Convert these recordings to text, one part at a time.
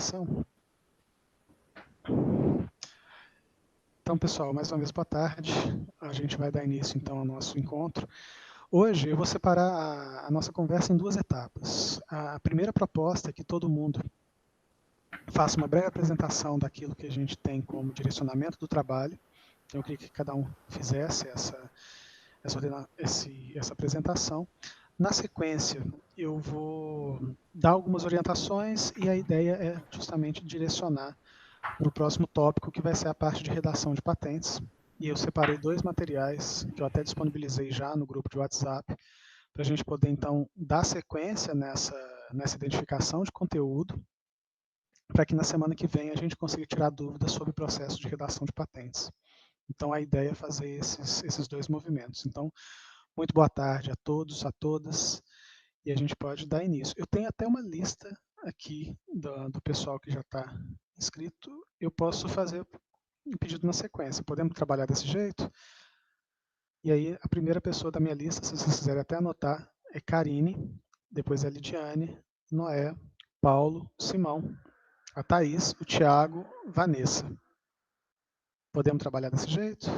apresentação. Então, pessoal, mais uma vez, boa tarde. A gente vai dar início, então, ao nosso encontro. Hoje, eu vou separar a nossa conversa em duas etapas. A primeira proposta é que todo mundo faça uma breve apresentação daquilo que a gente tem como direcionamento do trabalho. Então, eu queria que cada um fizesse essa apresentação. Na sequência, eu vou dar algumas orientações e a ideia é justamente direcionar para o próximo tópico, que vai ser a parte de redação de patentes. E eu separei dois materiais que eu até disponibilizei já no grupo de WhatsApp, para a gente poder, então, dar sequência nessa identificação de conteúdo, para que na semana que vem a gente consiga tirar dúvidas sobre o processo de redação de patentes. Então, a ideia é fazer esses dois movimentos. Então, muito boa tarde a todos, a todas, e a gente pode dar início. Eu tenho até uma lista aqui do pessoal que já está inscrito. Eu posso fazer um pedido na sequência. Podemos trabalhar desse jeito? E aí, a primeira pessoa da minha lista, se vocês quiserem até anotar, é Karine, depois é a Lidiane, Noé, Paulo, Simão, a Thaís, o Thiago, Vanessa. Podemos trabalhar desse jeito?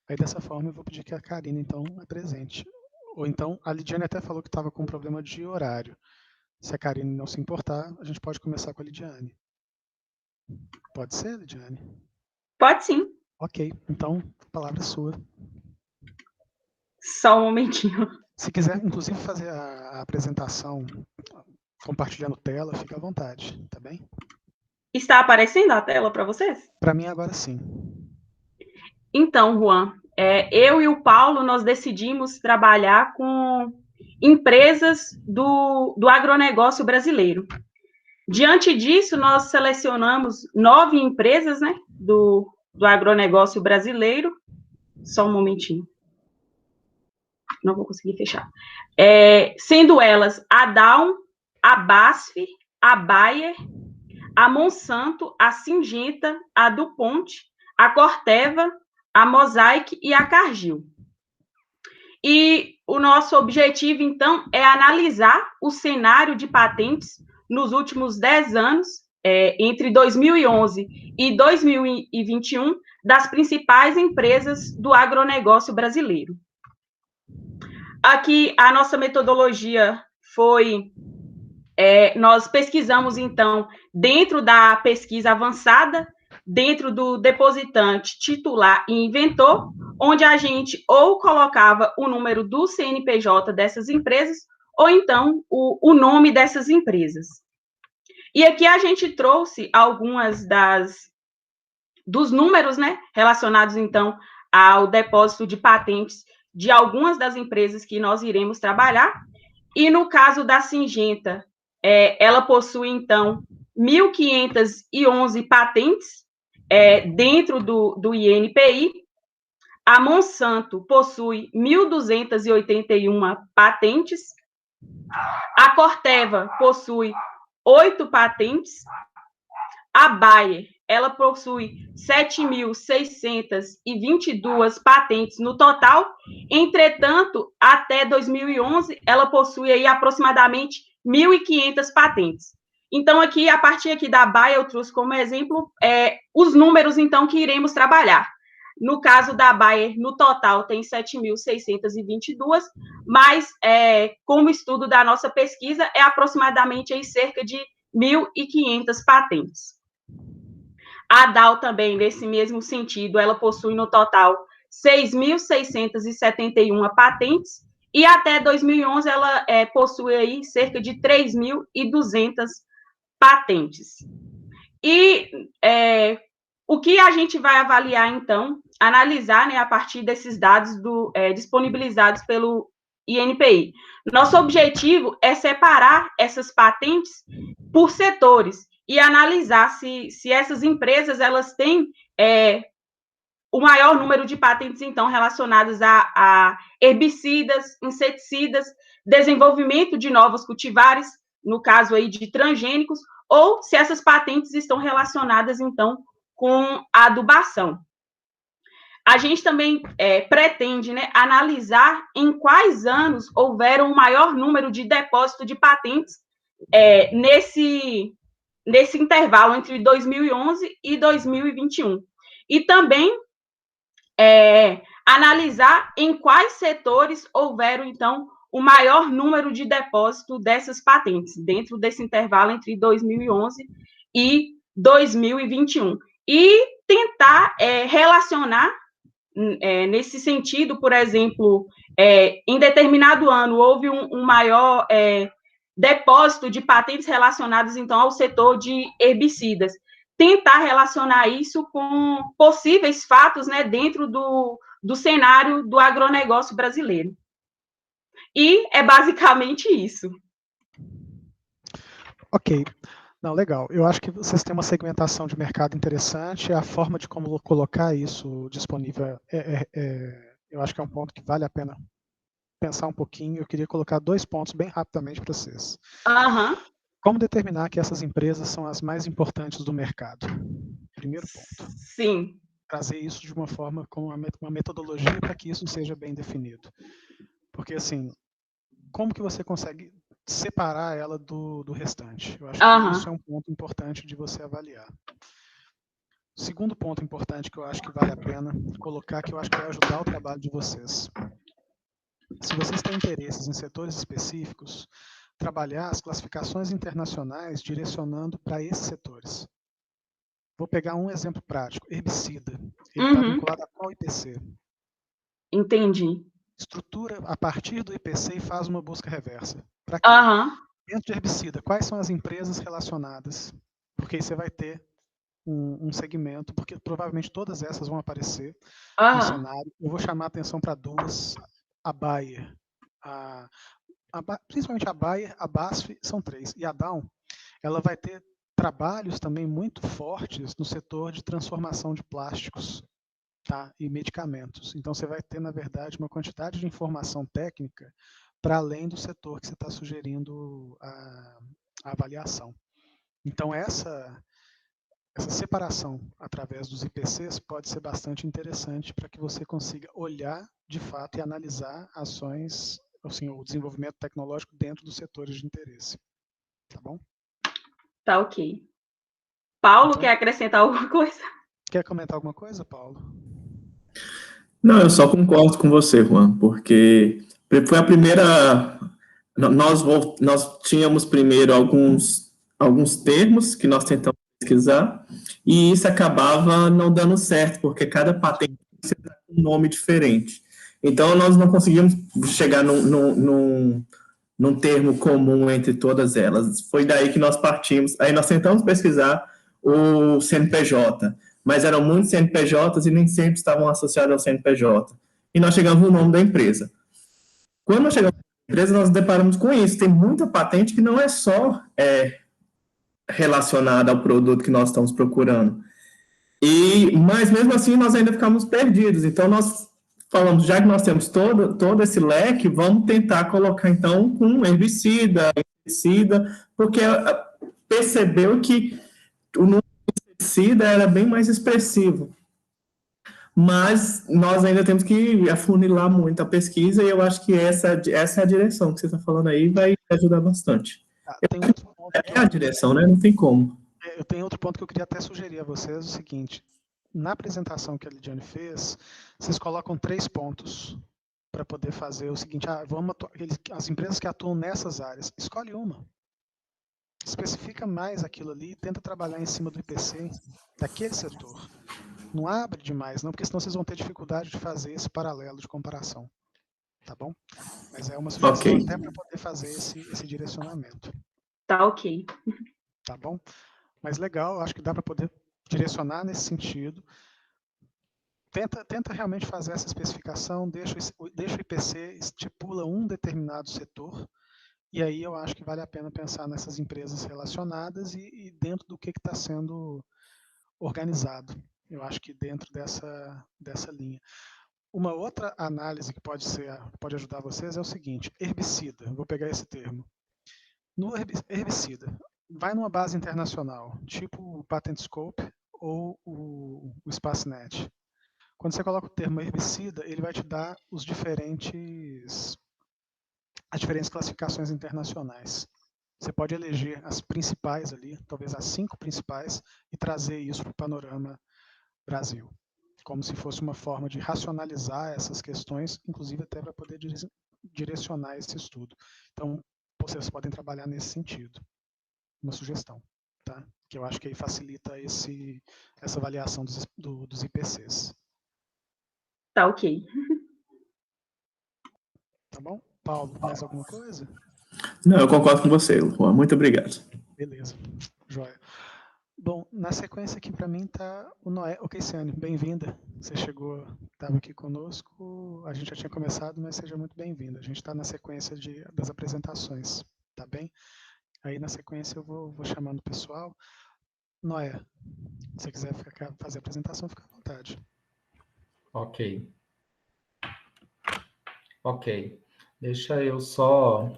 Aí, dessa forma, eu vou pedir que a Karine, então, apresente. Ou então, a Lidiane até falou que estava com um problema de horário. Se a Karine não se importar, a gente pode começar com a Lidiane. Pode ser, Lidiane? Pode sim. Ok, então, a palavra é sua. Só um momentinho. Se quiser, inclusive, fazer a apresentação compartilhando tela, fica à vontade, tá bem? Está aparecendo a tela para vocês? Para mim, agora sim. Então, Juan, eu e o Paulo, nós decidimos trabalhar com empresas do agronegócio brasileiro. Diante disso, nós selecionamos 9 empresas, né, do agronegócio brasileiro. Só um momentinho. Não vou conseguir fechar. Sendo elas a Dow, a BASF, a Bayer, a Monsanto, a Syngenta, a DuPont, a Corteva, a Mosaic e a Cargill. E o nosso objetivo, então, é analisar o cenário de patentes nos últimos 10 anos, entre 2011 e 2021, das principais empresas do agronegócio brasileiro. Aqui, a nossa metodologia foi... nós pesquisamos, então, dentro da pesquisa avançada, dentro do depositante, titular e inventor, onde a gente ou colocava o número do CNPJ dessas empresas, ou então o nome dessas empresas. E aqui a gente trouxe algumas dos números, né, relacionados, então, ao depósito de patentes de algumas das empresas que nós iremos trabalhar. E no caso da Syngenta, ela possui, então, 1.511 patentes dentro do INPI. A Monsanto possui 1.281 patentes. A Corteva possui 8 patentes. A Bayer, ela possui 7.622 patentes no total. Entretanto, até 2011, ela possui aí aproximadamente 1.500 patentes. Então, aqui, a partir aqui da Bayer, eu trouxe como exemplo os números, então, que iremos trabalhar. No caso da Bayer, no total, tem 7.622, mas, como estudo da nossa pesquisa, é aproximadamente aí cerca de 1.500 patentes. A Dow também, nesse mesmo sentido, ela possui no total 6.671 patentes, e até 2011 ela possui aí cerca de 3.200 patentes. E o que a gente vai avaliar, então, analisar, né, a partir desses dados disponibilizados pelo INPI. Nosso objetivo é separar essas patentes por setores e analisar se essas empresas elas têm o maior número de patentes, então, relacionadas a herbicidas, inseticidas, desenvolvimento de novos cultivares, no caso aí de transgênicos, ou se essas patentes estão relacionadas, então, com a adubação. A gente também pretende, né, analisar em quais anos houveram o maior número de depósito de patentes nesse intervalo entre 2011 e 2021. E também analisar em quais setores houveram, então, o maior número de depósito dessas patentes, dentro desse intervalo entre 2011 e 2021. E tentar relacionar, nesse sentido, por exemplo, em determinado ano houve um maior depósito de patentes relacionadas, então, ao setor de herbicidas. Tentar relacionar isso com possíveis fatos, né, dentro do cenário do agronegócio brasileiro. E é basicamente isso. Ok. Não, legal. Eu acho que vocês têm uma segmentação de mercado interessante. A forma de como colocar isso disponível, eu acho que é um ponto que vale a pena pensar um pouquinho. Eu queria colocar 2 pontos bem rapidamente para vocês. Uhum. Como determinar que essas empresas são as mais importantes do mercado? Primeiro ponto. Sim. Trazer isso de uma forma, com uma metodologia para que isso seja bem definido. Porque, assim, como que você consegue separar ela do restante? Eu acho que isso é um ponto importante de você avaliar. Segundo ponto importante que eu acho que vale a pena colocar, que eu acho que vai ajudar o trabalho de vocês. Se vocês têm interesses em setores específicos, trabalhar as classificações internacionais direcionando para esses setores. Vou pegar um exemplo prático, herbicida. Ele está vinculado a qual IPC? Entendi. Estrutura a partir do IPC e faz uma busca reversa. Para quê? Dentro de herbicida, quais são as empresas relacionadas? Porque aí você vai ter um segmento, porque provavelmente todas essas vão aparecer no cenário. Eu vou chamar a atenção para 2, a Bayer, principalmente a Bayer, a BASF, são 3. E a Dow, ela vai ter trabalhos também muito fortes no setor de transformação de plásticos, tá? E medicamentos. Então, você vai ter, na verdade, uma quantidade de informação técnica para além do setor que você está sugerindo a avaliação. Então, essa separação através dos IPCs pode ser bastante interessante para que você consiga olhar, de fato, e analisar ações, assim, o desenvolvimento tecnológico dentro dos setores de interesse. Tá bom? Tá ok. Paulo, então, quer acrescentar alguma coisa? Quer comentar alguma coisa, Paulo? Não, eu só concordo com você, Juan, porque foi a primeira... Nós tínhamos primeiro alguns termos que nós tentamos pesquisar, e isso acabava não dando certo, porque cada patente tem um nome diferente. Então, nós não conseguimos chegar num termo comum entre todas elas. Foi daí que nós partimos. Aí nós tentamos pesquisar o CNPJ, mas eram muitos CNPJs e nem sempre estavam associados ao CNPJ. E nós chegamos no nome da empresa. Quando nós chegamos na empresa, nós nos deparamos com isso. Tem muita patente que não é só relacionada ao produto que nós estamos procurando. Mas, mesmo assim, nós ainda ficamos perdidos. Então, nós falamos, já que nós temos todo esse leque, vamos tentar colocar, então, com herbicida, porque percebeu que o número de herbicida era bem mais expressivo. Mas nós ainda temos que afunilar muito a pesquisa, e eu acho que essa é a direção que você está falando aí, vai ajudar bastante. Tem outro ponto a direção, né? Não tem como. Eu tenho outro ponto que eu queria até sugerir a vocês, o seguinte, na apresentação que a Lidiane fez, vocês colocam 3 pontos para poder fazer o seguinte, as empresas que atuam nessas áreas, escolhe uma, especifica mais aquilo ali e tenta trabalhar em cima do IPC daquele setor. Não abre demais, não, porque senão vocês vão ter dificuldade de fazer esse paralelo de comparação. Tá bom? Mas é uma sugestão até para poder fazer esse direcionamento. Tá ok. Tá bom? Mas legal, acho que dá para poder direcionar nesse sentido. Tenta realmente fazer essa especificação, deixa o IPC, estipula um determinado setor, e aí eu acho que vale a pena pensar nessas empresas relacionadas e dentro do que está sendo organizado. Eu acho que dentro dessa linha. Uma outra análise que pode ajudar vocês é o seguinte, herbicida, vou pegar esse termo. No herbicida, vai numa base internacional, tipo o Patent Scope ou o SpaceNet. Quando você coloca o termo herbicida, ele vai te dar as diferentes classificações internacionais. Você pode eleger as principais ali, talvez as 5 principais, e trazer isso para o panorama Brasil, como se fosse uma forma de racionalizar essas questões, inclusive até para poder direcionar esse estudo. Então, vocês podem trabalhar nesse sentido. Uma sugestão, tá? Que eu acho que aí facilita essa avaliação dos IPCs. Tá ok. Tá bom? Paulo, mais alguma coisa? Não, eu concordo com você, Juan. Muito obrigado. Beleza, joia. Bom, na sequência aqui para mim está o Noé. Ok, Ciane, bem-vinda. Você chegou, estava aqui conosco, a gente já tinha começado, mas seja muito bem-vinda. A gente está na sequência das apresentações, tá bem? Aí na sequência eu vou chamando o pessoal. Noé, se você quiser fazer a apresentação, fica à vontade. Ok. Ok. Deixa eu só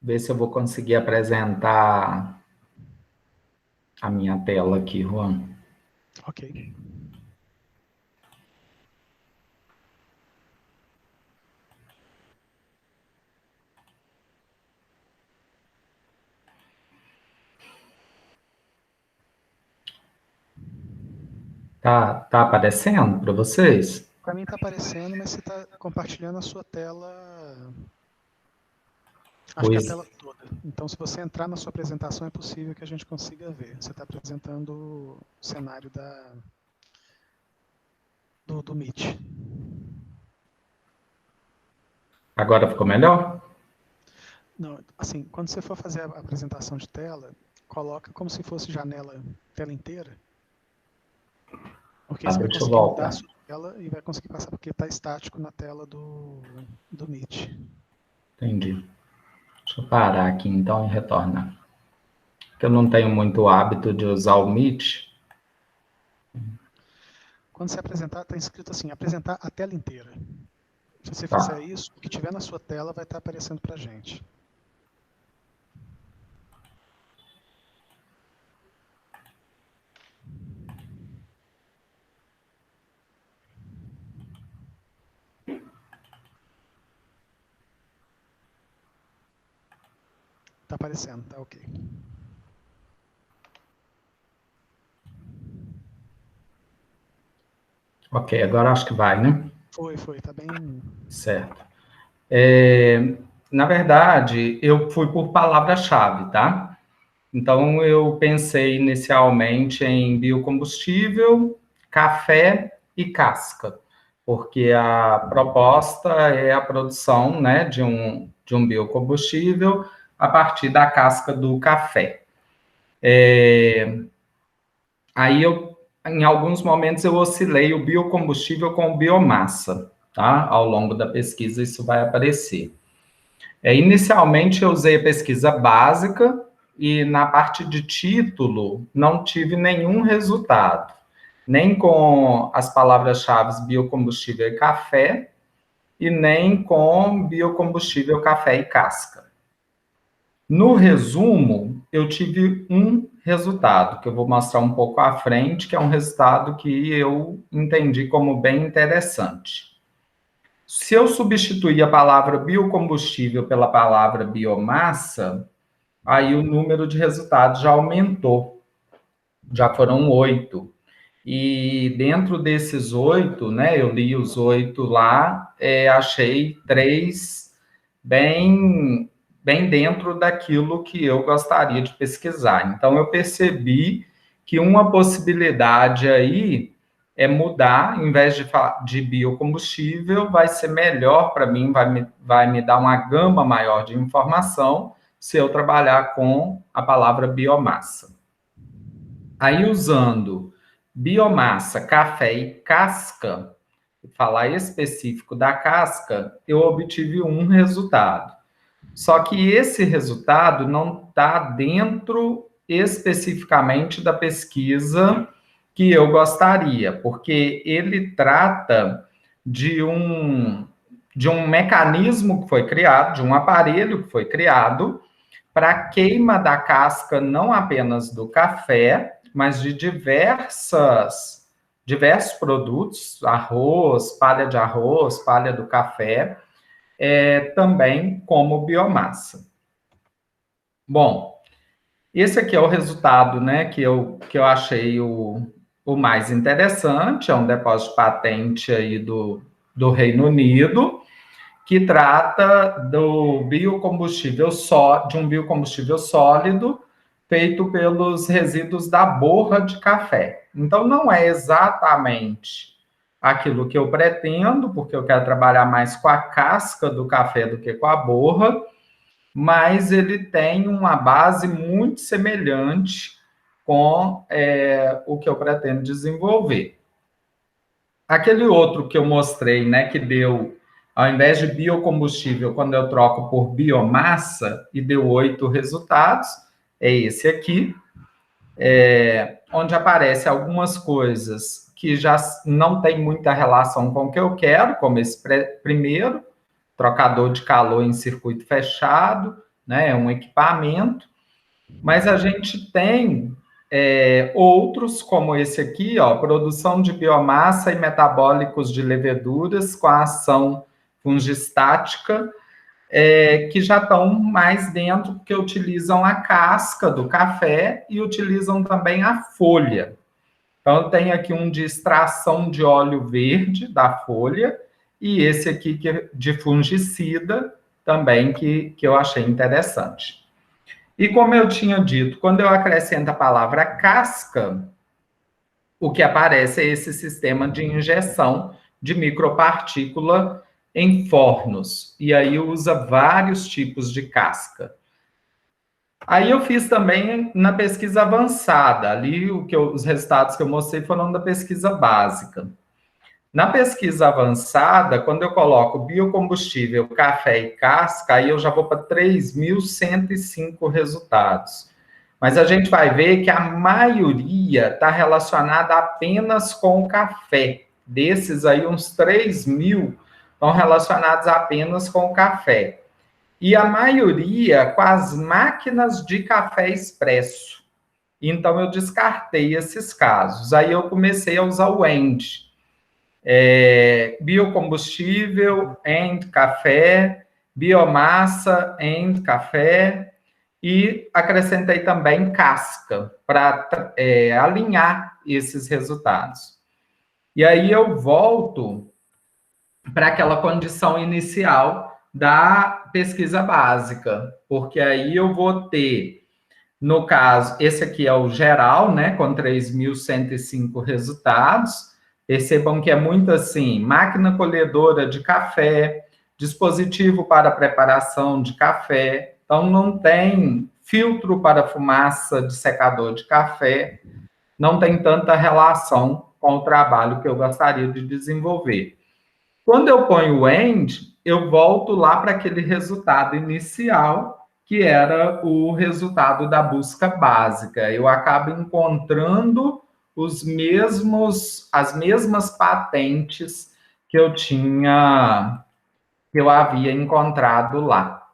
ver se eu vou conseguir apresentar a minha tela aqui, Juan. Ok. Tá aparecendo para vocês? Para mim está aparecendo, mas você está compartilhando a sua tela. Acho que a tela toda. Então, se você entrar na sua apresentação, é possível que a gente consiga ver. Você está apresentando o cenário do Meet. Agora ficou melhor? Não, assim, quando você for fazer a apresentação de tela, coloca como se fosse janela, tela inteira. Porque você vai conseguir mudar a sua tela e vai conseguir passar, porque está estático na tela do Meet. Entendi. Deixa eu parar aqui então e retornar. Porque eu não tenho muito hábito de usar o Meet. Quando você apresentar, está escrito assim, apresentar a tela inteira. Se você fizer isso, o que tiver na sua tela vai estar aparecendo para a gente. Está aparecendo, tá ok. Ok, agora acho que vai, né? Foi, tá bem... Certo. Na verdade, eu fui por palavra-chave, tá? Então, eu pensei inicialmente em biocombustível, café e casca, porque a proposta é a produção, né, de um biocombustível a partir da casca do café. Aí, em alguns momentos, eu oscilei o biocombustível com biomassa, tá? Ao longo da pesquisa, isso vai aparecer. Inicialmente, eu usei a pesquisa básica e na parte de título não tive nenhum resultado, nem com as palavras-chave biocombustível e café, e nem com biocombustível, café e casca. No resumo, eu tive um resultado, que eu vou mostrar um pouco à frente, que é um resultado que eu entendi como bem interessante. Se eu substituir a palavra biocombustível pela palavra biomassa, aí o número de resultados já aumentou. Já foram 8. E dentro desses 8, né, eu li os 8 lá, achei 3 bem dentro daquilo que eu gostaria de pesquisar. Então, eu percebi que uma possibilidade aí é mudar, em vez de biocombustível, vai ser melhor para mim, vai me dar uma gama maior de informação se eu trabalhar com a palavra biomassa. Aí, usando biomassa, café e casca, falar específico da casca, eu obtive um resultado. Só que esse resultado não está dentro especificamente da pesquisa que eu gostaria, porque ele trata de um mecanismo que foi criado, de um aparelho que foi criado para a queima da casca não apenas do café, mas de diversos produtos, arroz, palha do café, também como biomassa. Bom, Esse aqui é o resultado, né, que eu achei o mais interessante, é um depósito de patente aí do Reino Unido, que trata do biocombustível de um biocombustível sólido feito pelos resíduos da borra de café. Então, não é exatamente aquilo que eu pretendo, porque eu quero trabalhar mais com a casca do café do que com a borra, mas ele tem uma base muito semelhante com o que eu pretendo desenvolver. Aquele outro que eu mostrei, né, que deu, ao invés de biocombustível, quando eu troco por biomassa, e deu 8 resultados, é esse aqui, onde aparecem algumas coisas que já não tem muita relação com o que eu quero, como esse primeiro, trocador de calor em circuito fechado, né, um equipamento, mas a gente tem outros, como esse aqui, ó, produção de biomassa e metabólicos de leveduras com a ação fungistática, que já estão mais dentro, porque utilizam a casca do café e utilizam também a folha. Então, tem aqui um de extração de óleo verde da folha, e esse aqui que é de fungicida, também, que eu achei interessante. E como eu tinha dito, quando eu acrescento a palavra casca, o que aparece é esse sistema de injeção de micropartícula em fornos. E aí usa vários tipos de casca. Aí eu fiz também na pesquisa avançada. Ali os resultados que eu mostrei foram da pesquisa básica. Na pesquisa avançada, quando eu coloco biocombustível, café e casca, aí eu já vou para 3.105 resultados. Mas a gente vai ver que a maioria está relacionada apenas com o café. Desses aí, uns 3.000 estão relacionados apenas com o café. E a maioria com as máquinas de café expresso. Então, eu descartei esses casos. Aí eu comecei a usar o END. Biocombustível, END café, biomassa, END café, e acrescentei também casca para alinhar esses resultados. E aí eu volto para aquela condição inicial da pesquisa básica, porque aí eu vou ter, no caso, esse aqui é o geral, né, com 3.105 resultados. Percebam que é muito assim, máquina colhedora de café, dispositivo para preparação de café, então não tem filtro para fumaça de secador de café, não tem tanta relação com o trabalho que eu gostaria de desenvolver. Quando eu ponho o END, eu volto lá para aquele resultado inicial, que era o resultado da busca básica. Eu acabo encontrando as mesmas patentes que eu havia encontrado lá.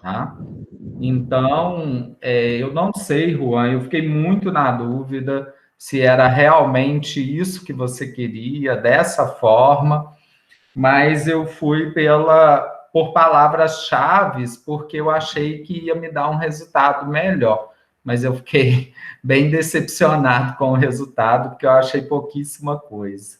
Tá? Então, eu não sei, Juan, eu fiquei muito na dúvida se era realmente isso que você queria, dessa forma, mas eu fui por palavras-chave, porque eu achei que ia me dar um resultado melhor. Mas eu fiquei bem decepcionado com o resultado, porque eu achei pouquíssima coisa.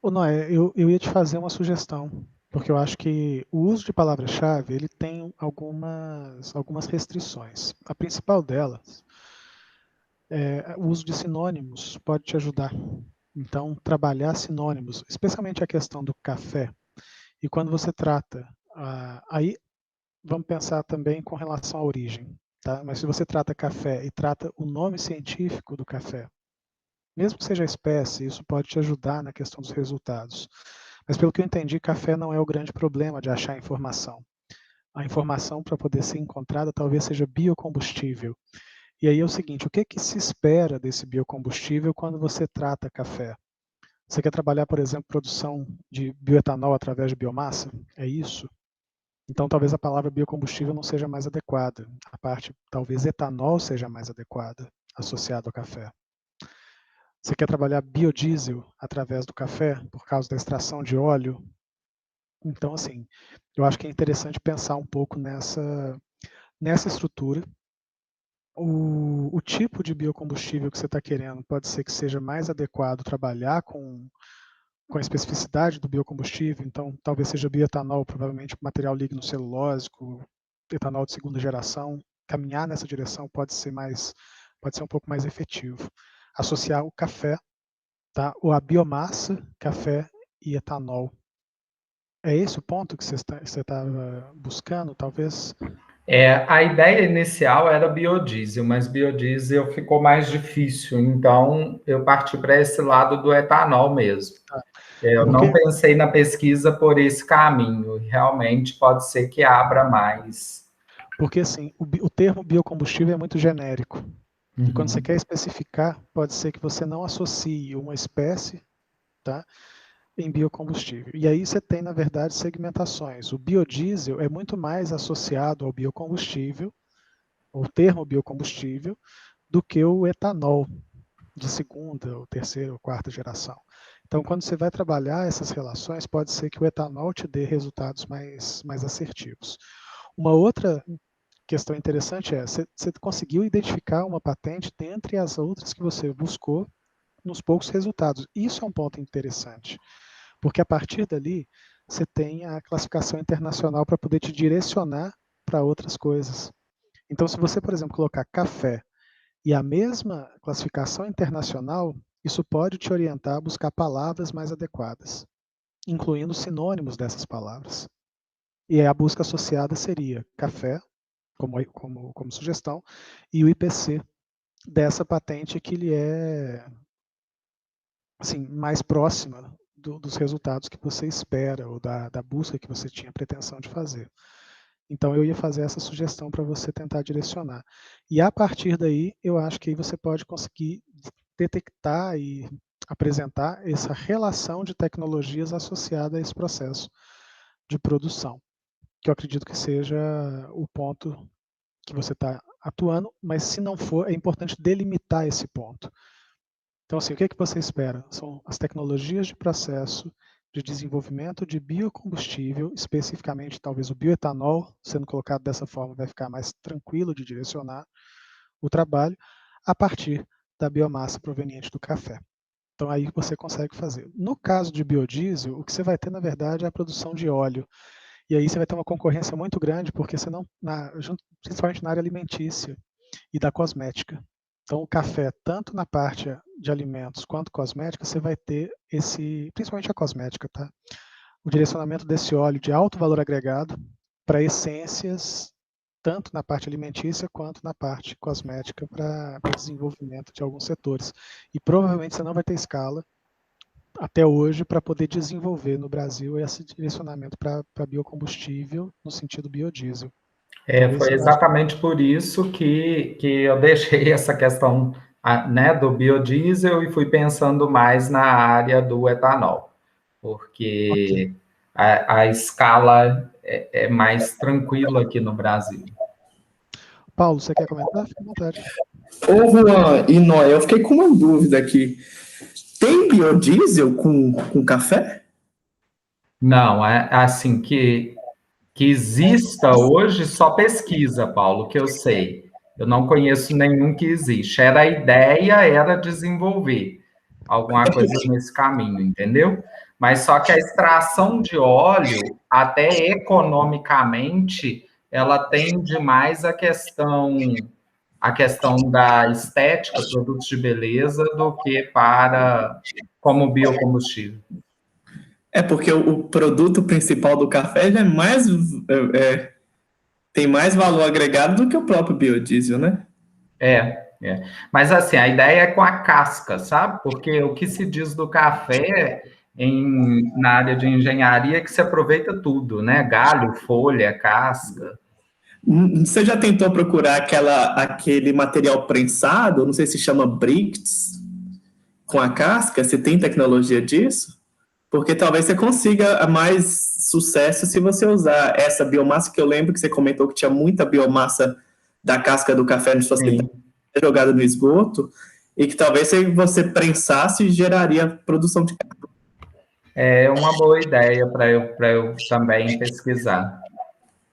Ô, Noé, eu ia te fazer uma sugestão, porque eu acho que o uso de palavra-chave ele tem algumas restrições. A principal delas é o uso de sinônimos pode te ajudar. Então, trabalhar sinônimos, especialmente a questão do café. E quando você trata, aí vamos pensar também com relação à origem, tá? Mas se você trata café e trata o nome científico do café, mesmo que seja espécie, isso pode te ajudar na questão dos resultados. Mas pelo que eu entendi, café não é o grande problema de achar informação. A informação para poder ser encontrada talvez seja biocombustível. E aí é o seguinte, o que se espera desse biocombustível quando você trata café? Você quer trabalhar, por exemplo, produção de bioetanol através de biomassa? É isso? Então talvez a palavra biocombustível não seja mais adequada. A parte, talvez etanol seja mais adequada, associado ao café. Você quer trabalhar biodiesel através do café, por causa da extração de óleo? Então, assim, eu acho que é interessante pensar um pouco nessa estrutura o tipo de biocombustível que você está querendo pode ser que seja mais adequado trabalhar com a especificidade do biocombustível, então talvez seja bioetanol, provavelmente material lignocelulósico, etanol de segunda geração. Caminhar nessa direção pode ser um pouco mais efetivo. Associar o café, tá? Ou a biomassa, café e etanol. É esse o ponto que você estava buscando, talvez? A ideia inicial era biodiesel, mas biodiesel ficou mais difícil, então eu parti para esse lado do etanol mesmo. Eu não pensei na pesquisa por esse caminho, realmente pode ser que abra mais. Porque, assim, o termo biocombustível é muito genérico. E quando você quer especificar, pode ser que você não associe uma espécie, tá, em biocombustível. E aí você tem, na verdade, segmentações. O biodiesel é muito mais associado ao biocombustível, o termo biocombustível, do que o etanol de segunda, ou terceira, ou quarta geração. Então, quando você vai trabalhar essas relações, pode ser que o etanol te dê resultados mais assertivos. Uma outra questão interessante é, você conseguiu identificar uma patente dentre as outras que você buscou nos poucos resultados. Isso é um ponto interessante, porque a partir dali você tem a classificação internacional para poder te direcionar para outras coisas. Então, se você, por exemplo, colocar café e a mesma classificação internacional, isso pode te orientar a buscar palavras mais adequadas, incluindo sinônimos dessas palavras. E a busca associada seria café, como sugestão, e o IPC dessa patente que ele é assim, mais próxima dos resultados que você espera ou da busca que você tinha pretensão de fazer. Então, eu ia fazer essa sugestão para você tentar direcionar. E a partir daí, eu acho que aí você pode conseguir detectar e apresentar essa relação de tecnologias associada a esse processo de produção, que eu acredito que seja o ponto que você está atuando, mas se não for, é importante delimitar esse ponto. Então, assim, o que é que você espera? São as tecnologias de processo de desenvolvimento de biocombustível, especificamente talvez o bioetanol, sendo colocado dessa forma, vai ficar mais tranquilo de direcionar o trabalho, a partir da biomassa proveniente do café. Então, aí você consegue fazer. No caso de biodiesel, o que você vai ter, na verdade, é a produção de óleo. E aí você vai ter uma concorrência muito grande, porque você não, principalmente na área alimentícia e da cosmética. Então, o café, tanto na parte de alimentos quanto cosmética, você vai ter principalmente a cosmética, tá? O direcionamento desse óleo de alto valor agregado para essências, tanto na parte alimentícia quanto na parte cosmética, para desenvolvimento de alguns setores. E provavelmente você não vai ter escala até hoje para poder desenvolver no Brasil esse direcionamento para biocombustível no sentido biodiesel. Foi exatamente por isso que eu deixei essa questão, né, do biodiesel e fui pensando mais na área do etanol, porque a escala é mais tranquila aqui no Brasil. Paulo, você quer comentar? Fique à vontade. Ô, Juan e Noé, eu fiquei com uma dúvida aqui. Tem biodiesel com café? Não, é assim que exista hoje só pesquisa, Paulo, que eu sei. Eu não conheço nenhum que existe. A ideia era desenvolver alguma coisa nesse caminho, entendeu? Mas só que a extração de óleo, até economicamente, ela tende mais a questão da estética, produtos de beleza, do que como biocombustível. Porque o produto principal do café já é mais tem mais valor agregado do que o próprio biodiesel, né? Mas assim, a ideia é com a casca, sabe? Porque o que se diz do café na área de engenharia é que se aproveita tudo, né? Galho, folha, casca. Você já tentou procurar aquele material prensado, não sei se chama bricks, com a casca? Você tem tecnologia disso? Porque talvez você consiga mais sucesso se você usar essa biomassa, que eu lembro que você comentou que tinha muita biomassa da casca do café na sua cidade, jogada no esgoto, e que talvez se você prensasse, geraria produção de É uma boa ideia para eu também pesquisar.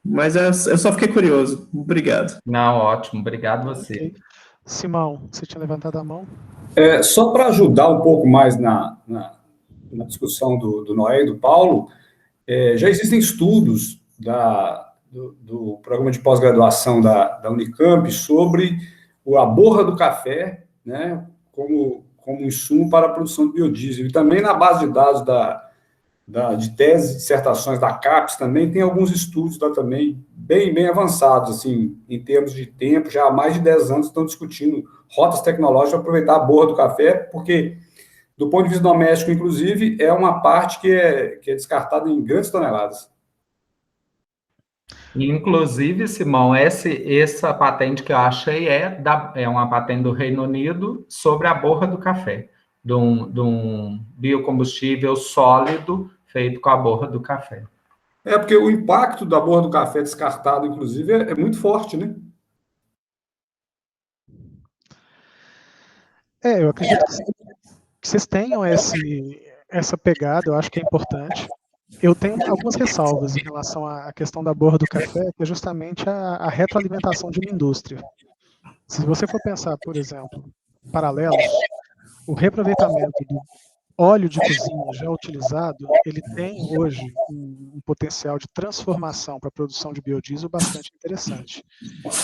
Mas eu só fiquei curioso. Obrigado. Não, ótimo, obrigado você. Ok. Simão, você tinha levantado a mão? Só para ajudar um pouco mais na discussão do Noé e do Paulo, já existem estudos do programa de pós-graduação da Unicamp sobre a borra do café, né, como insumo para a produção de biodiesel. E também na base de dados de teses e dissertações da CAPES também tem alguns estudos também bem avançados, assim, em termos de tempo, já há mais de 10 anos estão discutindo rotas tecnológicas para aproveitar a borra do café, porque, do ponto de vista doméstico, inclusive, é uma parte que é descartada em grandes toneladas. Inclusive, Simão, essa patente que eu achei é uma patente do Reino Unido sobre a borra do café, de um biocombustível sólido feito com a borra do café. Porque o impacto da borra do café descartado, inclusive, é muito forte, né? Eu acredito que vocês tenham essa pegada, eu acho que é importante. Eu tenho algumas ressalvas em relação à questão da borra do café, que é justamente a retroalimentação de uma indústria. Se você for pensar, por exemplo, paralelos, o reaproveitamento do óleo de cozinha já utilizado, ele tem hoje um potencial de transformação para a produção de biodiesel bastante interessante.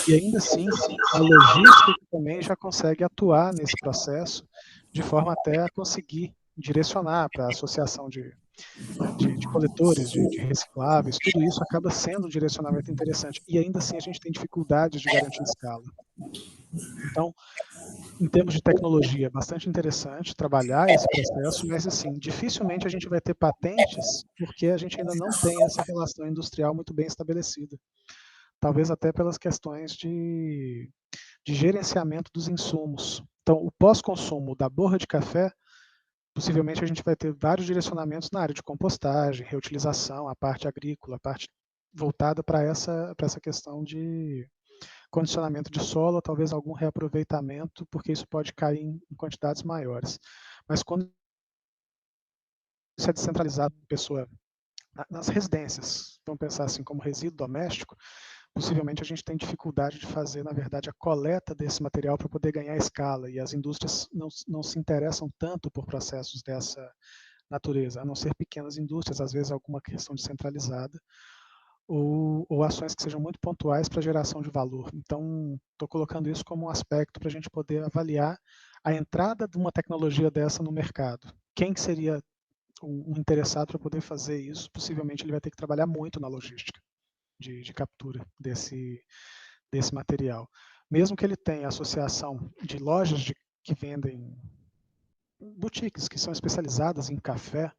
E ainda assim, a logística também já consegue atuar nesse processo de forma até a conseguir direcionar para a associação de coletores, de recicláveis, tudo isso acaba sendo um direcionamento interessante. E ainda assim a gente tem dificuldades de garantir escala. Então, em termos de tecnologia, é bastante interessante trabalhar esse processo, mas assim, dificilmente a gente vai ter patentes, porque a gente ainda não tem essa relação industrial muito bem estabelecida. Talvez até pelas questões de gerenciamento dos insumos. Então, o pós-consumo da borra de café, possivelmente a gente vai ter vários direcionamentos na área de compostagem, reutilização, a parte agrícola, a parte voltada para essa questão de condicionamento de solo, talvez algum reaproveitamento, porque isso pode cair em quantidades maiores. Mas quando isso é descentralizado, pessoa nas residências, vamos pensar assim como resíduo doméstico, possivelmente a gente tem dificuldade de fazer, na verdade, a coleta desse material para poder ganhar escala, e as indústrias não se interessam tanto por processos dessa natureza, a não ser pequenas indústrias, às vezes alguma questão descentralizada, ou ações que sejam muito pontuais para geração de valor. Então, estou colocando isso como um aspecto para a gente poder avaliar a entrada de uma tecnologia dessa no mercado. Quem que seria um interessado para poder fazer isso? Possivelmente ele vai ter que trabalhar muito na logística de captura desse material. Mesmo que ele tenha associação de lojas que vendem boutiques que são especializadas em café,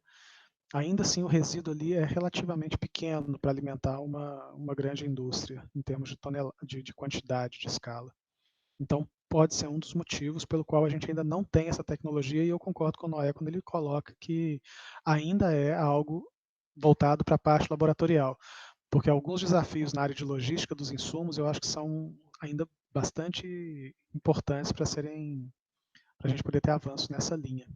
ainda assim o resíduo ali é relativamente pequeno para alimentar uma grande indústria em termos de quantidade, de escala. Então, pode ser um dos motivos pelo qual a gente ainda não tem essa tecnologia, e eu concordo com o Noé quando ele coloca que ainda é algo voltado para a parte laboratorial, porque alguns desafios na área de logística dos insumos eu acho que são ainda bastante importantes para a gente poder ter avanço nessa linha.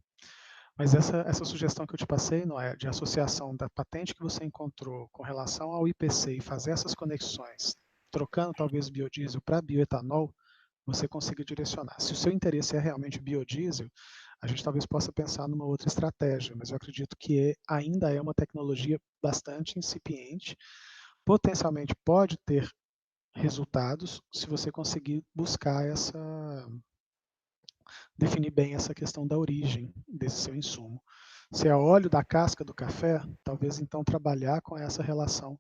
Mas essa sugestão que eu te passei, Noé, de associação da patente que você encontrou com relação ao IPC e fazer essas conexões, trocando talvez biodiesel para bioetanol, você consiga direcionar. Se o seu interesse é realmente biodiesel, a gente talvez possa pensar numa outra estratégia, mas eu acredito que ainda é uma tecnologia bastante incipiente, potencialmente pode ter resultados se você conseguir buscar definir bem essa questão da origem desse seu insumo. Se é óleo da casca do café, talvez então trabalhar com essa relação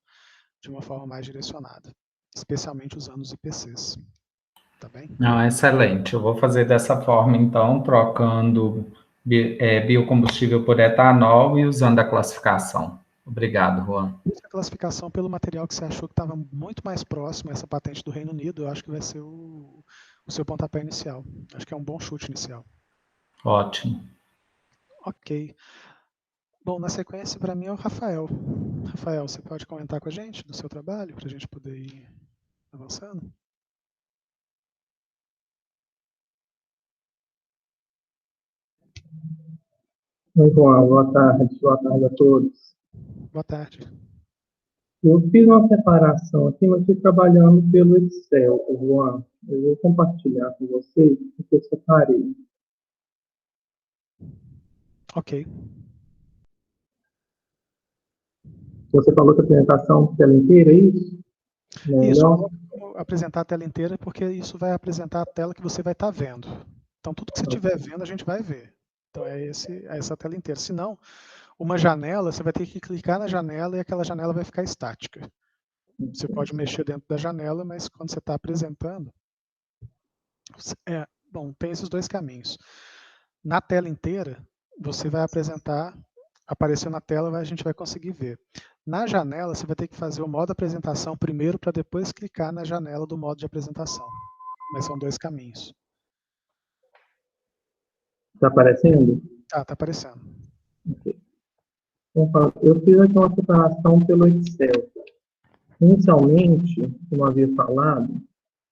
de uma forma mais direcionada, especialmente usando os IPCs. Tá bem? Não, excelente. Eu vou fazer dessa forma, então, trocando biocombustível por etanol e usando a classificação. Obrigado, Juan. A classificação pelo material que você achou que estava muito mais próximo a essa patente do Reino Unido, eu acho que vai ser o seu pontapé inicial. Acho que é um bom chute inicial. Ótimo. Ok. Bom, na sequência, para mim, é o Rafael. Rafael, você pode comentar com a gente do seu trabalho, para a gente poder ir avançando? Oi, Juan, boa tarde a todos. Boa tarde. Eu fiz uma separação aqui, mas estou trabalhando pelo Excel, Juan. Eu vou compartilhar com vocês o que eu separei. Ok. Você falou que a apresentação tela inteira, é isso? Isso, Melhor? vou apresentar a tela inteira, porque isso vai apresentar a tela que você vai estar vendo. Então, tudo que você estiver vendo, a gente vai ver. Então, é essa tela inteira. Se não, uma janela, você vai ter que clicar na janela e aquela janela vai ficar estática. Você pode mexer dentro da janela, mas quando você está apresentando... bom, tem esses dois caminhos. Na tela inteira, você vai apresentar, apareceu na tela, a gente vai conseguir ver. Na janela, você vai ter que fazer o modo apresentação primeiro, para depois clicar na janela do modo de apresentação. Mas são dois caminhos. Está aparecendo? Tá aparecendo. Okay. Então, eu fiz aqui uma separação pelo Excel. Inicialmente, como havia falado,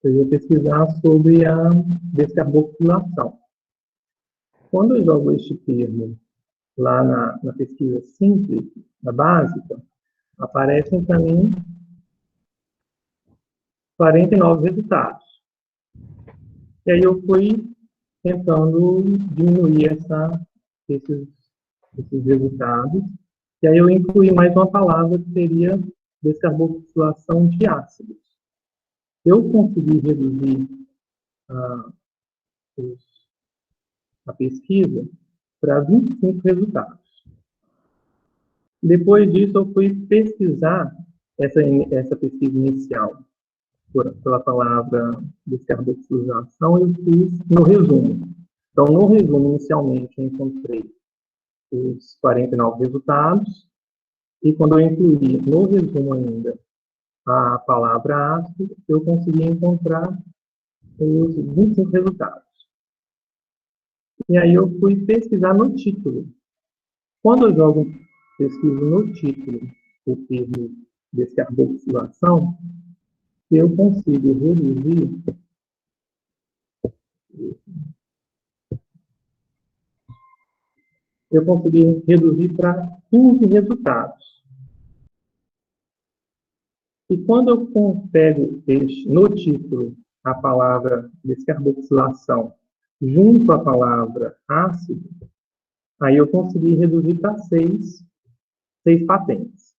eu ia pesquisar sobre a descarboxilação. Quando eu jogo este termo lá na pesquisa simples, na básica, aparecem para mim 49 resultados. E aí eu fui tentando diminuir esses resultados. E aí eu incluí mais uma palavra que seria descarboxilação de ácidos. Eu consegui reduzir a pesquisa para 25 resultados. Depois disso, eu fui pesquisar essa pesquisa inicial pela palavra descarboxilação, eu fiz no resumo. Então, no resumo, inicialmente, eu encontrei os 49 resultados, e quando eu incluí no resumo ainda a palavra ácido, eu consegui encontrar os 25 resultados. E aí eu fui pesquisar no título. Quando eu pesquiso no título o termo descarboxilação, eu consigo reduzir para 15 resultados. E quando eu pego no título a palavra descarboxilação junto à palavra ácido, aí eu consegui reduzir para 6 patentes.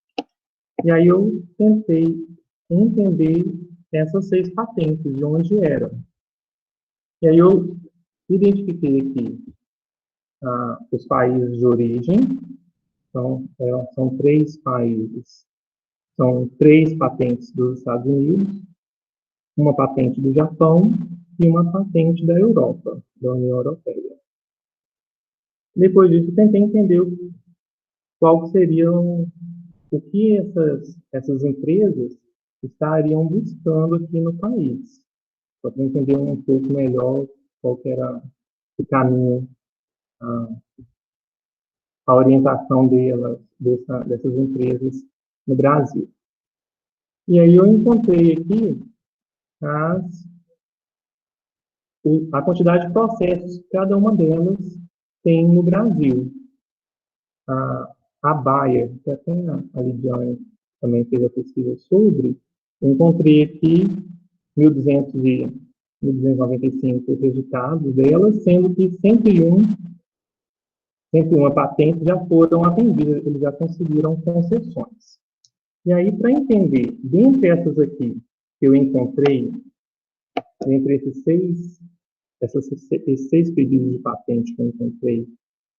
E aí eu tentei entender essas 6 patentes, de onde eram. E aí eu identifiquei aqui os países de origem. Então, são 3 países. São 3 patentes dos Estados Unidos, uma patente do Japão e uma patente da Europa, da União Europeia. Depois disso, tentei entender qual seriam o que essas empresas estariam buscando aqui no país, para entender um pouco melhor qual que era o caminho, a orientação dessas empresas no Brasil. E aí eu encontrei aqui a quantidade de processos que cada uma delas tem no Brasil. A Bayer, que até a Lidiane também fez a pesquisa sobre, eu encontrei aqui 1.295 resultados delas, sendo que 101 patentes já foram atendidas, eles já conseguiram concessões. E aí, para entender, dentre essas aqui que eu encontrei, entre esses 6 pedidos de patente que eu encontrei,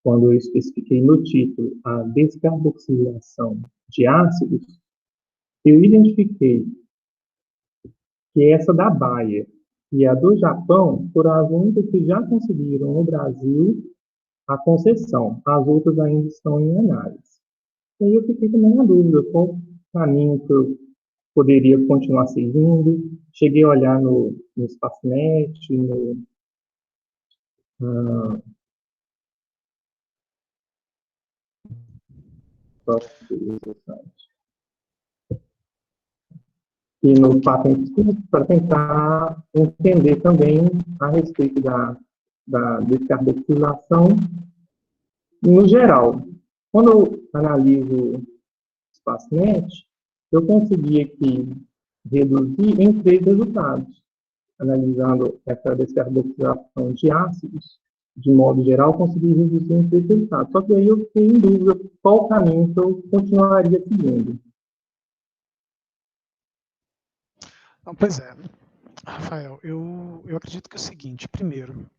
quando eu especifiquei no título a descarboxilação de ácidos, eu identifiquei que essa da Bayer e a do Japão foram as únicas que já conseguiram no Brasil a concessão. As outras ainda estão em análise. E aí eu fiquei também na dúvida qual o caminho que eu poderia continuar seguindo. Cheguei a olhar no Spacnet, e no Patente para tentar entender também a respeito da descarboxilação no geral. Quando eu analiso o Spacnet, eu consegui aqui reduzir em 3 resultados. Analisando essa descarboxilação de ácidos, de modo geral, consegui reduzir em 3 resultados. Só que aí eu fiquei em dúvida qual caminho que eu continuaria seguindo. Não, pois é, Rafael, eu acredito que é o seguinte, primeiro,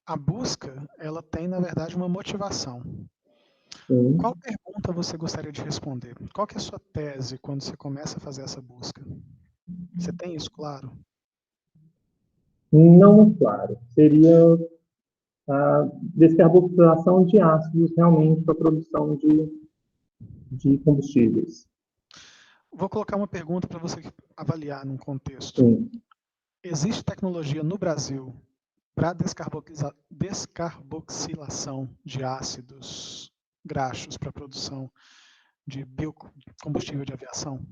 a busca, ela tem, na verdade, uma motivação. Sim. Qual pergunta você gostaria de responder? Qual que é a sua tese quando você começa a fazer essa busca? Você tem isso claro? Não claro. Seria a descarboxilação de ácidos realmente para a produção de combustíveis. Vou colocar uma pergunta para você avaliar num contexto. Sim. Existe tecnologia no Brasil para descarboxilação de ácidos graxos para produção de biocombustível de aviação?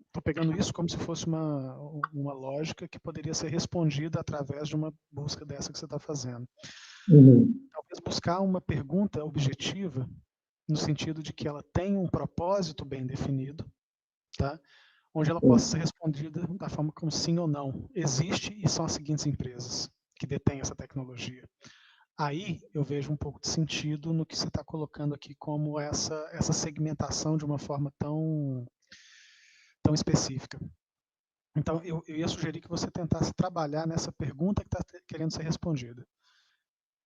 Estou pegando isso como se fosse uma lógica que poderia ser respondida através de uma busca dessa que você está fazendo. Talvez buscar uma pergunta objetiva, no sentido de que ela tem um propósito bem definido, tá? Onde ela possa ser respondida da forma como sim ou não. Existe e são as seguintes empresas que detêm essa tecnologia. Aí eu vejo um pouco de sentido no que você está colocando aqui como essa segmentação de uma forma tão específica. Então, eu ia sugerir que você tentasse trabalhar nessa pergunta que está querendo ser respondida.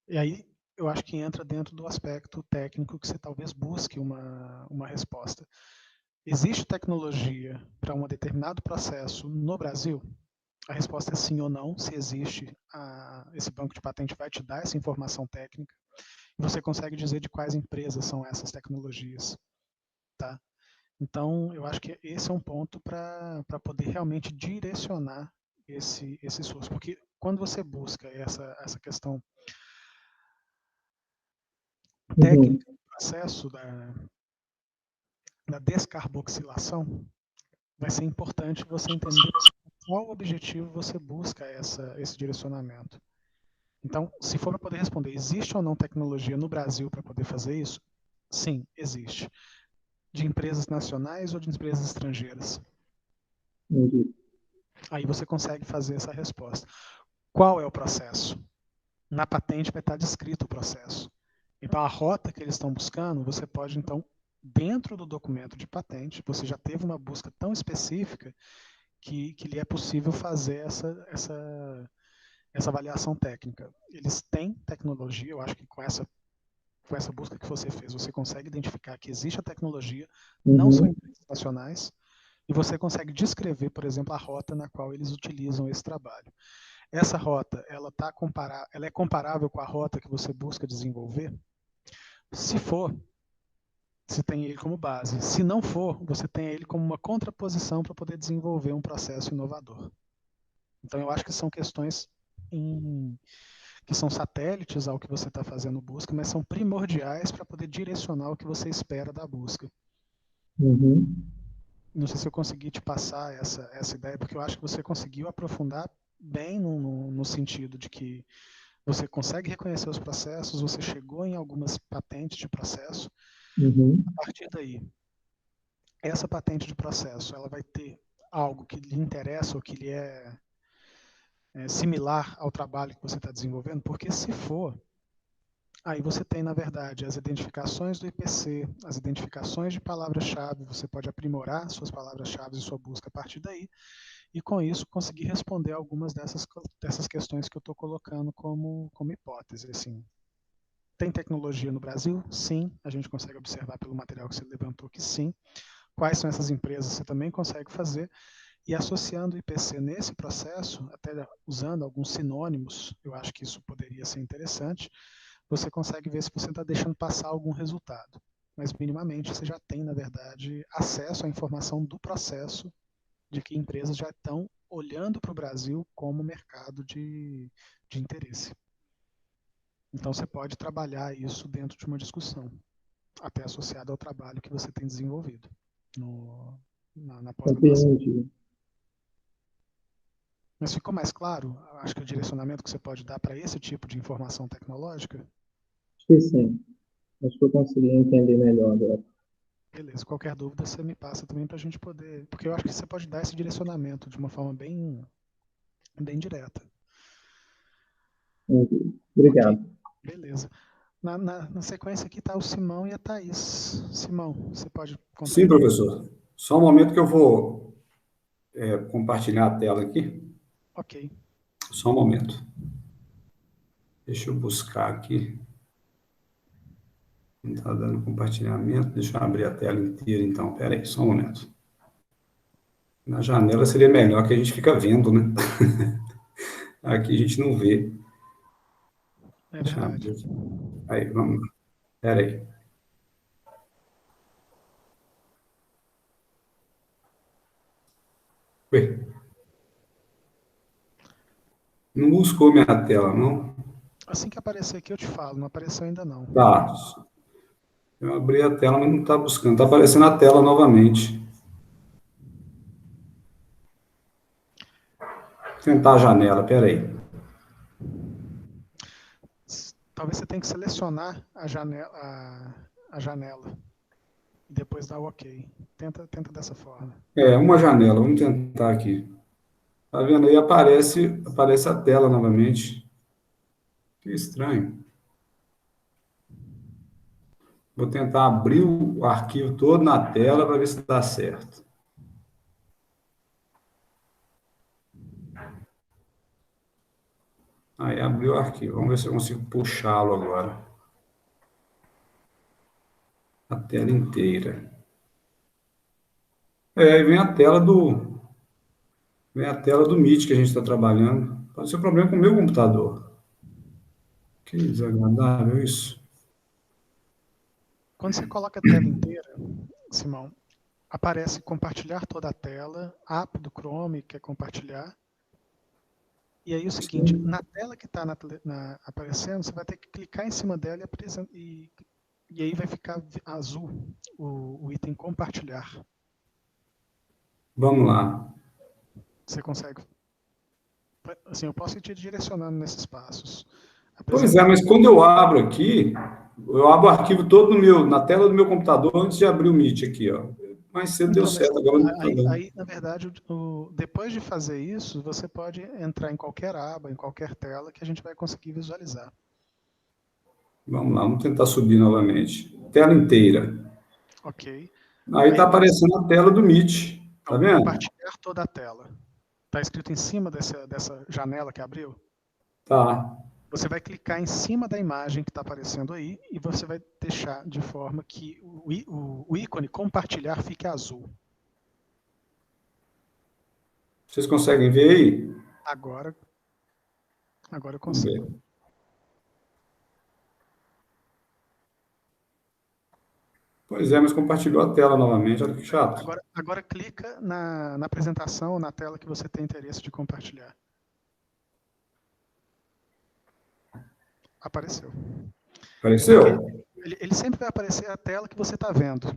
E aí, eu acho que entra dentro do aspecto técnico que você talvez busque uma resposta. Existe tecnologia para um determinado processo no Brasil? A resposta é sim ou não. Se existe, esse banco de patente vai te dar essa informação técnica. E você consegue dizer de quais empresas são essas tecnologias. Tá? Então, eu acho que esse é um ponto para poder realmente direcionar esse esforço. Porque quando você busca essa questão técnica do processo da descarboxilação, vai ser importante você entender qual objetivo você busca esse direcionamento. Então, se for para poder responder, existe ou não tecnologia no Brasil para poder fazer isso? Sim, existe. De empresas nacionais ou de empresas estrangeiras? Aí você consegue fazer essa resposta. Qual é o processo? Na patente vai estar descrito o processo. Então, a rota que eles estão buscando, você pode, então, dentro do documento de patente, você já teve uma busca tão específica que lhe é possível fazer essa avaliação técnica. Eles têm tecnologia, eu acho que com essa busca que você fez, você consegue identificar que existe a tecnologia, não são empresas nacionais, e você consegue descrever, por exemplo, a rota na qual eles utilizam esse trabalho. Essa rota, ela é comparável com a rota que você busca desenvolver? Se for, você tem ele como base. Se não for, você tem ele como uma contraposição para poder desenvolver um processo inovador. Então, eu acho que são questões que são satélites ao que você está fazendo busca, mas são primordiais para poder direcionar o que você espera da busca. Não sei se eu consegui te passar essa ideia, porque eu acho que você conseguiu aprofundar bem no sentido de que você consegue reconhecer os processos, você chegou em algumas patentes de processo. A partir daí, essa patente de processo, ela vai ter algo que lhe interessa ou que lhe é similar ao trabalho que você está desenvolvendo, porque se for, aí você tem, na verdade, as identificações do IPC, as identificações de palavras-chave, você pode aprimorar suas palavras-chave e sua busca a partir daí, e com isso conseguir responder algumas dessas questões que eu estou colocando como hipótese. Assim, tem tecnologia no Brasil? Sim, a gente consegue observar pelo material que você levantou que sim. Quais são essas empresas? Você também consegue fazer. E associando o IPC nesse processo, até usando alguns sinônimos, eu acho que isso poderia ser interessante, você consegue ver se você está deixando passar algum resultado. Mas minimamente você já tem, na verdade, acesso à informação do processo de que empresas já estão olhando para o Brasil como mercado de interesse. Então você pode trabalhar isso dentro de uma discussão, até associado ao trabalho que você tem desenvolvido na pós-graduação. Mas ficou mais claro, acho que o direcionamento que você pode dar para esse tipo de informação tecnológica? Acho que sim. Acho que eu consegui entender melhor agora. Beleza, qualquer dúvida você me passa também para a gente poder. Porque eu acho que você pode dar esse direcionamento de uma forma bem, bem direta. Obrigado. Ok, beleza. Na sequência aqui está o Simão e a Thaís. Simão, você pode contar? Sim, professor. Só um momento que eu vou compartilhar a tela aqui. Ok. Só um momento. Deixa eu buscar aqui. Não está dando compartilhamento. Deixa eu abrir a tela inteira, então. Espera aí, só um momento. Na janela seria melhor, que a gente fica vendo, né? Aqui a gente não vê. É Deixa eu verdade. abrir aqui. Aí, vamos lá. Espera aí. Ué. Não buscou minha tela, não? Assim que aparecer aqui eu te falo, não apareceu ainda não. Tá. Eu abri a tela, mas não está buscando. Está aparecendo a tela novamente. Vou tentar a janela, espera aí. Talvez você tenha que selecionar a janela e depois dar o OK. Tenta dessa forma. Uma janela, vamos tentar aqui. Tá vendo aí? Aparece a tela novamente. Que estranho. Vou tentar abrir o arquivo todo na tela para ver se dá certo. Aí abriu o arquivo. Vamos ver se eu consigo puxá-lo agora. A tela inteira. Aí vem a tela do Meet que a gente está trabalhando. Pode ser um problema com o meu computador. Que desagradável isso. Quando você coloca a tela inteira, Simão, aparece compartilhar toda a tela, app do Chrome quer compartilhar. E aí o seguinte, na tela que está aparecendo, você vai ter que clicar em cima dela e aí vai ficar azul o item compartilhar. Vamos lá. Você consegue? Assim, eu posso ir te direcionando nesses passos. Pois é, mas quando eu abro aqui, eu abro o arquivo todo na tela do meu computador antes de abrir o Meet aqui, ó. Mais cedo deu certo, agora não está dando. Aí, na verdade, depois de fazer isso, você pode entrar em qualquer aba, em qualquer tela, que a gente vai conseguir visualizar. Vamos lá, vamos tentar subir novamente. Tela inteira. Ok. Aí está aparecendo a tela do Meet, tá vendo? Compartilhar toda a tela. Está escrito em cima dessa janela que abriu? Tá. Você vai clicar em cima da imagem que está aparecendo aí e você vai deixar de forma que o ícone compartilhar fique azul. Vocês conseguem ver aí? Agora eu consigo. Pois é, mas compartilhou a tela novamente, olha que chato. Agora clica na apresentação, na tela que você tem interesse de compartilhar. Apareceu. Apareceu? Ele sempre vai aparecer a tela que você está vendo.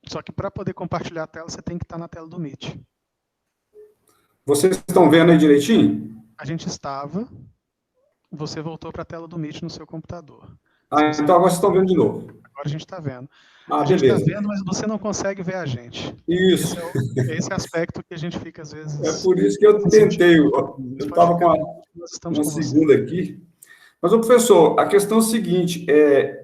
Só que para poder compartilhar a tela, você tem que estar na tela do Meet. Vocês estão vendo aí direitinho? A gente estava, você voltou para a tela do Meet no seu computador. Então agora vocês estão vendo de novo. Agora a gente está vendo. A gente beleza. está vendo, mas você não consegue ver a gente. Isso. Esse aspecto que a gente fica, às vezes... É por isso que eu tentei. Eu estava com uma segunda aqui. Mas, professor, a questão é o seguinte,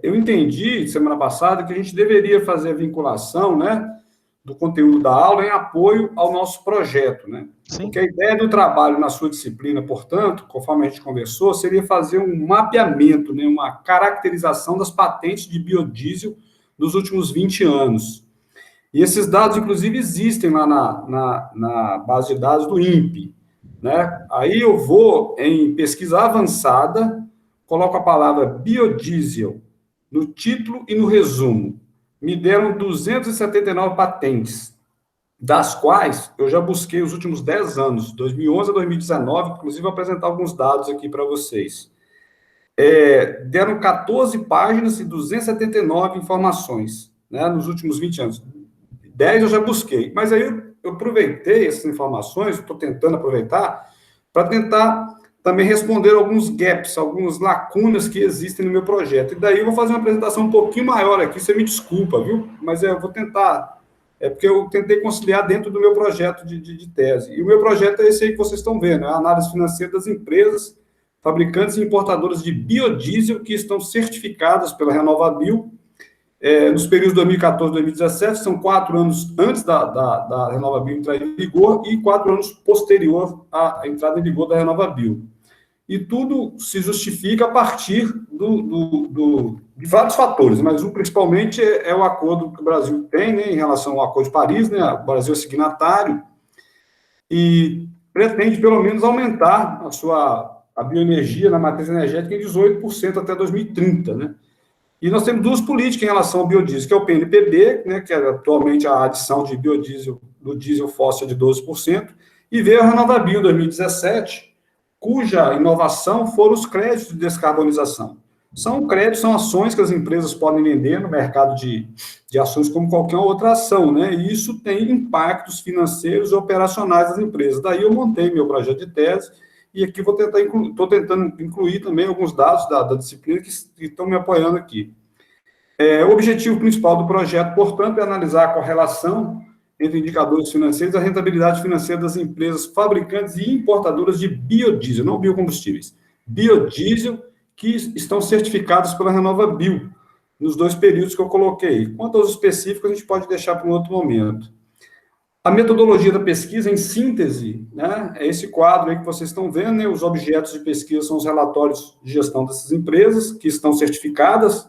eu entendi, semana passada, que a gente deveria fazer a vinculação, né, do conteúdo da aula em apoio ao nosso projeto, né? Sim. Porque a ideia do trabalho na sua disciplina, portanto, conforme a gente conversou, seria fazer um mapeamento, né, uma caracterização das patentes de biodiesel dos últimos 20 anos. E esses dados, inclusive, existem lá na base de dados do INPE, né? Aí eu vou em pesquisa avançada, coloco a palavra biodiesel no título e no resumo. Me deram 279 patentes, das quais eu já busquei os últimos 10 anos, 2011 a 2019, inclusive vou apresentar alguns dados aqui para vocês. Deram 14 páginas e 279 informações, né, nos últimos 20 anos. 10 eu já busquei, mas aí eu aproveitei essas informações, estou tentando aproveitar, para tentar também responder alguns gaps, algumas lacunas que existem no meu projeto. E daí eu vou fazer uma apresentação um pouquinho maior aqui, você me desculpa, viu? Mas eu vou tentar, porque eu tentei conciliar dentro do meu projeto de tese. E o meu projeto é esse aí que vocês estão vendo, é a análise financeira das empresas, fabricantes e importadoras de biodiesel que estão certificadas pela RenovaBio, nos períodos 2014 e 2017, são 4 anos antes da RenovaBio entrar em vigor e 4 anos posterior à entrada em vigor da RenovaBio. E tudo se justifica a partir de vários fatores, mas um principalmente é o acordo que o Brasil tem, né, em relação ao Acordo de Paris, né, o Brasil é signatário, e pretende, pelo menos, aumentar a bioenergia na matriz energética em 18% até 2030, né? E nós temos 2 políticas em relação ao biodiesel, que é o PNPB, né, que é atualmente a adição de biodiesel do diesel fóssil de 12%, e veio a RenovaBio em 2017, cuja inovação foram os créditos de descarbonização. São créditos, são ações que as empresas podem vender no mercado de ações como qualquer outra ação, né? E isso tem impactos financeiros e operacionais das empresas. Daí eu montei meu projeto de tese, e aqui estou tentando incluir também alguns dados da disciplina que estão me apoiando aqui. O objetivo principal do projeto, portanto, é analisar a correlação entre indicadores financeiros e a rentabilidade financeira das empresas fabricantes e importadoras de biodiesel, não biocombustíveis, biodiesel que estão certificados pela RenovaBio, nos 2 períodos que eu coloquei. Quanto aos específicos, a gente pode deixar para um outro momento. A metodologia da pesquisa, em síntese, né, é esse quadro aí que vocês estão vendo, né, os objetos de pesquisa são os relatórios de gestão dessas empresas, que estão certificadas,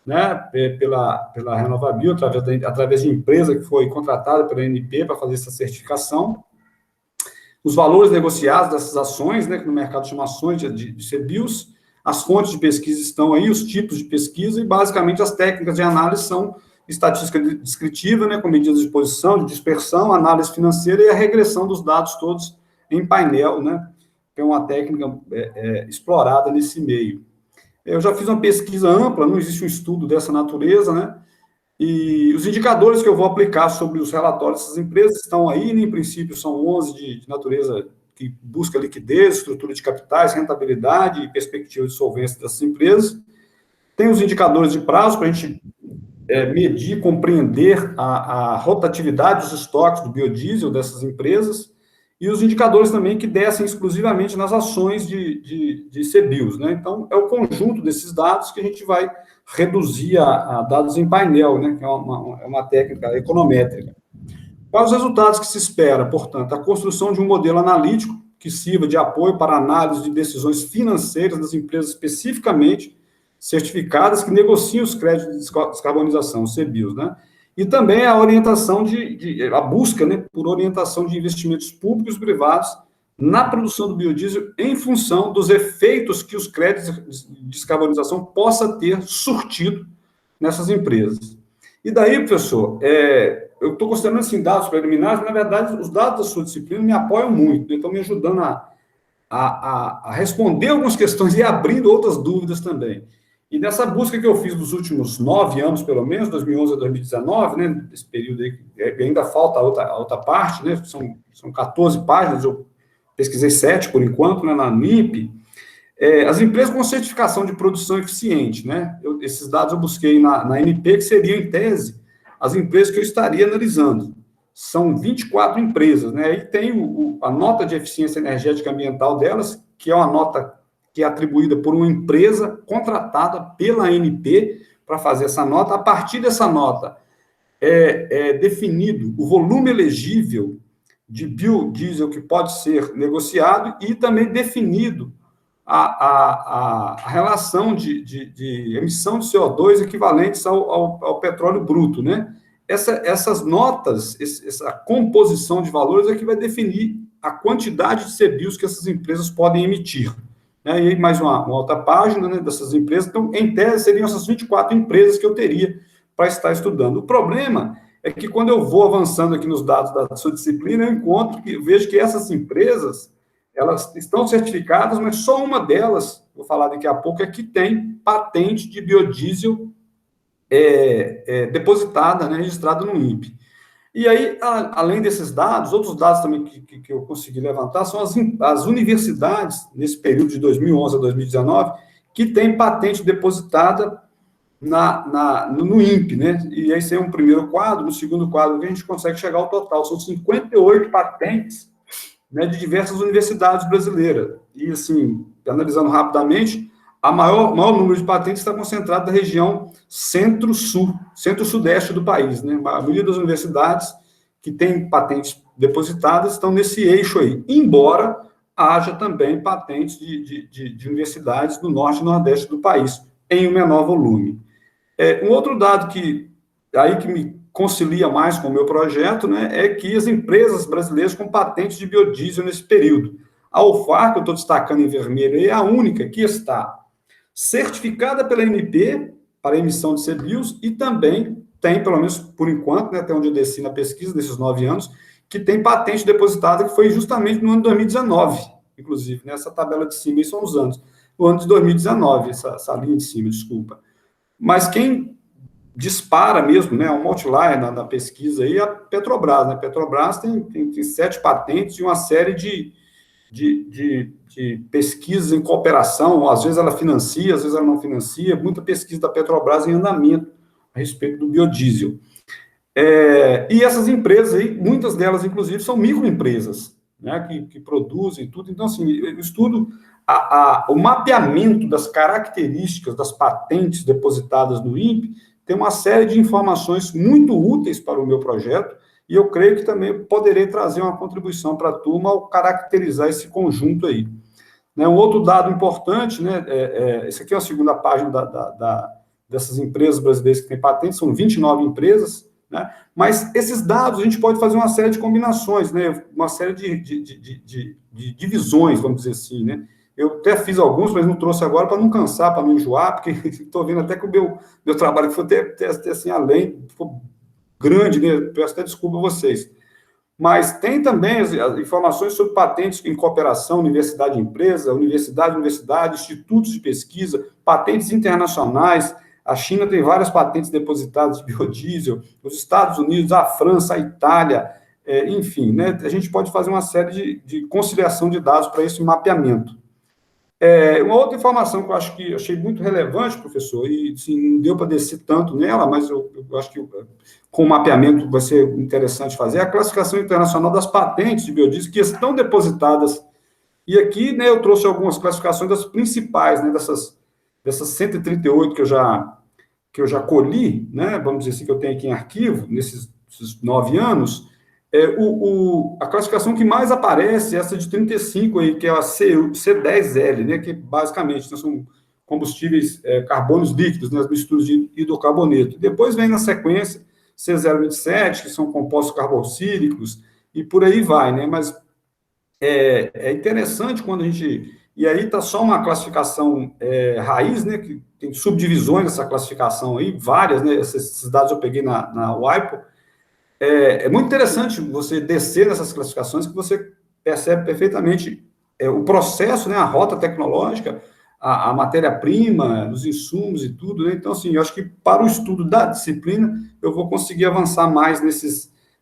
né, pela RenovaBio, através de empresa que foi contratada pela ANP para fazer essa certificação. Os valores negociados dessas ações, né, que no mercado chama ações de CBIOS, as fontes de pesquisa estão aí, os tipos de pesquisa, e basicamente as técnicas de análise são estatística descritiva, né, com medidas de posição, de dispersão, análise financeira e a regressão dos dados todos em painel, né, que é uma técnica explorada nesse meio. Eu já fiz uma pesquisa ampla, não existe um estudo dessa natureza, né, e os indicadores que eu vou aplicar sobre os relatórios dessas empresas estão aí, né, em princípio são 11 de natureza que busca liquidez, estrutura de capitais, rentabilidade e perspectiva de solvência dessas empresas. Tem os indicadores de prazo para a gente medir, compreender a rotatividade dos estoques do biodiesel dessas empresas, e os indicadores também que descem exclusivamente nas ações de CBIOS, né? Então, é o conjunto desses dados que a gente vai reduzir a dados em painel, né? Que é uma técnica econométrica. Quais os resultados que se espera? Portanto, a construção de um modelo analítico que sirva de apoio para a análise de decisões financeiras das empresas especificamente certificadas que negociam os créditos de descarbonização, os CBIOS, né? E também a orientação a busca, né, por orientação de investimentos públicos e privados na produção do biodiesel em função dos efeitos que os créditos de descarbonização possa ter surtido nessas empresas. E daí, professor, eu estou considerando assim, dados preliminares, mas, na verdade, os dados da sua disciplina me apoiam muito, estão me ajudando a responder algumas questões e abrindo outras dúvidas também. E nessa busca que eu fiz nos últimos 9 anos, pelo menos, 2011 a 2019, né, esse período aí, ainda falta a outra parte, né, são 14 páginas, eu pesquisei 7 por enquanto, né, na NIP, as empresas com certificação de produção eficiente, né, esses dados eu busquei na ANP, que seriam, em tese, as empresas que eu estaria analisando. São 24 empresas, né, aí tem a nota de eficiência energética ambiental delas, que é uma nota que é atribuída por uma empresa contratada pela ANP para fazer essa nota. A partir dessa nota, é definido o volume elegível de biodiesel que pode ser negociado e também definido a relação de emissão de CO2 equivalentes ao petróleo bruto, né? Essas notas, essa composição de valores é que vai definir a quantidade de CBIOS que essas empresas podem emitir. E aí, mais uma outra página, né, dessas empresas. Então, em tese, seriam essas 24 empresas que eu teria para estar estudando. O problema é que, quando eu vou avançando aqui nos dados da sua disciplina, eu vejo que essas empresas, elas estão certificadas, mas só uma delas, vou falar daqui a pouco, é que tem patente de biodiesel depositada, né, registrada no INPE. E aí, além desses dados, outros dados também que eu consegui levantar são as universidades, nesse período de 2011 a 2019, que têm patente depositada no INPE, né? E esse é um primeiro quadro. No segundo quadro, a gente consegue chegar ao total. São 58 patentes, né, de diversas universidades brasileiras. E, assim, analisando rapidamente, o maior número de patentes está concentrado na região centro-sul, centro-sudeste do país, né? A maioria das universidades que têm patentes depositadas estão nesse eixo aí, embora haja também patentes de universidades do norte e nordeste do país, em um menor volume. Um outro dado que me concilia mais com o meu projeto, né, é que as empresas brasileiras com patentes de biodiesel nesse período. A UFAR, que eu estou destacando em vermelho, é a única que está certificada pela ANP para emissão de CBIOS e também tem, pelo menos por enquanto, né, até onde eu desci na pesquisa, desses 9 anos, que tem patente depositada, que foi justamente no ano de 2019, inclusive, né, essa tabela de cima aí são os anos. No ano de 2019, essa linha de cima, desculpa. Mas quem dispara mesmo, né, um outlier na pesquisa aí, é a Petrobras, né? A Petrobras tem 7 patentes e uma série de pesquisas em cooperação, às vezes ela financia, às vezes ela não financia, muita pesquisa da Petrobras em andamento a respeito do biodiesel. E essas empresas aí, muitas delas, inclusive, são microempresas, né, que produzem tudo. Então, assim, eu estudo o mapeamento das características das patentes depositadas no INPE, tem uma série de informações muito úteis para o meu projeto, e eu creio que também poderei trazer uma contribuição para a turma ao caracterizar esse conjunto aí. Né, um outro dado importante, né, esse aqui é a segunda página dessas empresas brasileiras que têm patentes, são 29 empresas, né, mas esses dados a gente pode fazer uma série de combinações, né, uma série de divisões, vamos dizer assim, né. Eu até fiz alguns, mas não trouxe agora para não cansar, para não enjoar, porque estou vendo até que o meu trabalho foi até assim, além, ficou grande, né? Peço até desculpa a vocês. Mas tem também as informações sobre patentes em cooperação, universidade-empresa, universidade, institutos de pesquisa, patentes internacionais. A China tem várias patentes depositadas de biodiesel, os Estados Unidos, a França, a Itália, enfim, né? A gente pode fazer uma série de conciliação de dados para esse mapeamento. Uma outra informação que eu achei muito relevante, professor, e assim, não deu para descer tanto nela, mas eu acho que com o mapeamento vai ser interessante fazer, é a classificação internacional das patentes de biodiesel que estão depositadas. E aqui, né, eu trouxe algumas classificações das principais, né, dessas 138 que eu já colhi, né, vamos dizer assim, que eu tenho aqui em arquivo, nesses 9 anos. A classificação que mais aparece é essa de 35 aí, que é a C10L, né, que basicamente são combustíveis carbonos líquidos, né, as misturas de hidrocarboneto. Depois vem na sequência C027, que são compostos carboxílicos, e por aí vai, né, mas é interessante quando a gente... E aí está só uma classificação raiz, né, que tem subdivisões dessa classificação aí, várias, né, esses dados eu peguei na WIPO. É muito interessante você descer nessas classificações, que você percebe perfeitamente o processo, né, a rota tecnológica, a matéria-prima, os insumos e tudo, né? Então, assim, eu acho que para o estudo da disciplina, eu vou conseguir avançar mais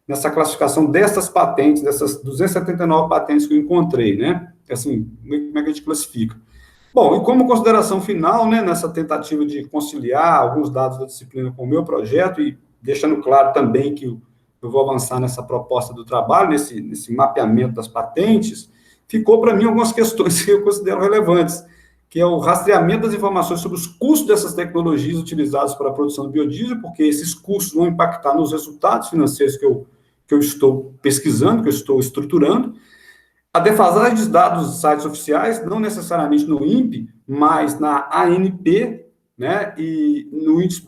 nessa classificação dessas patentes, dessas 279 patentes que eu encontrei, né? Assim, como é que a gente classifica? Bom, e como consideração final, né, nessa tentativa de conciliar alguns dados da disciplina com o meu projeto, e deixando claro também que eu vou avançar nessa proposta do trabalho, nesse mapeamento das patentes, ficou para mim algumas questões que eu considero relevantes, que é o rastreamento das informações sobre os custos dessas tecnologias utilizadas para a produção do biodiesel, porque esses custos vão impactar nos resultados financeiros que eu estou pesquisando, que eu estou estruturando. A defasagem dos dados dos sites oficiais, não necessariamente no INPE, mas na ANP, né, e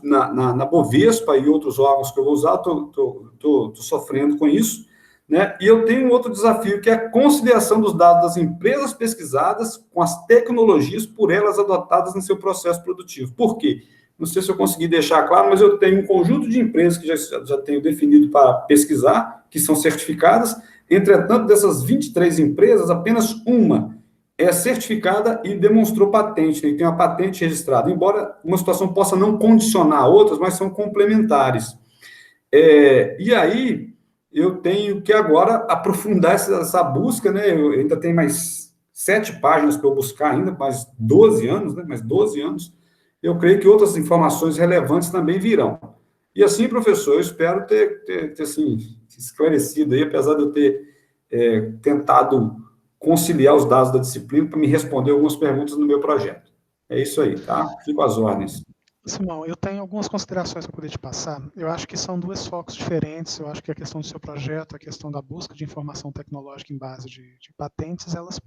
na Bovespa e outros órgãos que eu vou usar, estou sofrendo com isso, né, e eu tenho um outro desafio, que é a conciliação dos dados das empresas pesquisadas com as tecnologias por elas adotadas no seu processo produtivo. Por quê? Não sei se eu consegui deixar claro, mas eu tenho um conjunto de empresas que já tenho definido para pesquisar, que são certificadas. Entretanto, dessas 23 empresas, apenas uma é certificada e demonstrou patente, né, e tem uma patente registrada, embora uma situação possa não condicionar a outras, mas são complementares. E aí, eu tenho que agora aprofundar essa busca, né? Eu ainda tenho mais 7 páginas para eu buscar ainda, mais 12 anos, né? Mais 12 anos. Eu creio que outras informações relevantes também virão. E assim, professor, eu espero ter assim, esclarecido aí, apesar de eu ter tentado conciliar os dados da disciplina para me responder algumas perguntas no meu projeto. É isso aí, tá? Fico às ordens. Simão, eu tenho algumas considerações para poder te passar. Eu acho que são dois focos diferentes. Eu acho que a questão do seu projeto, a questão da busca de informação tecnológica em base de patentes, elas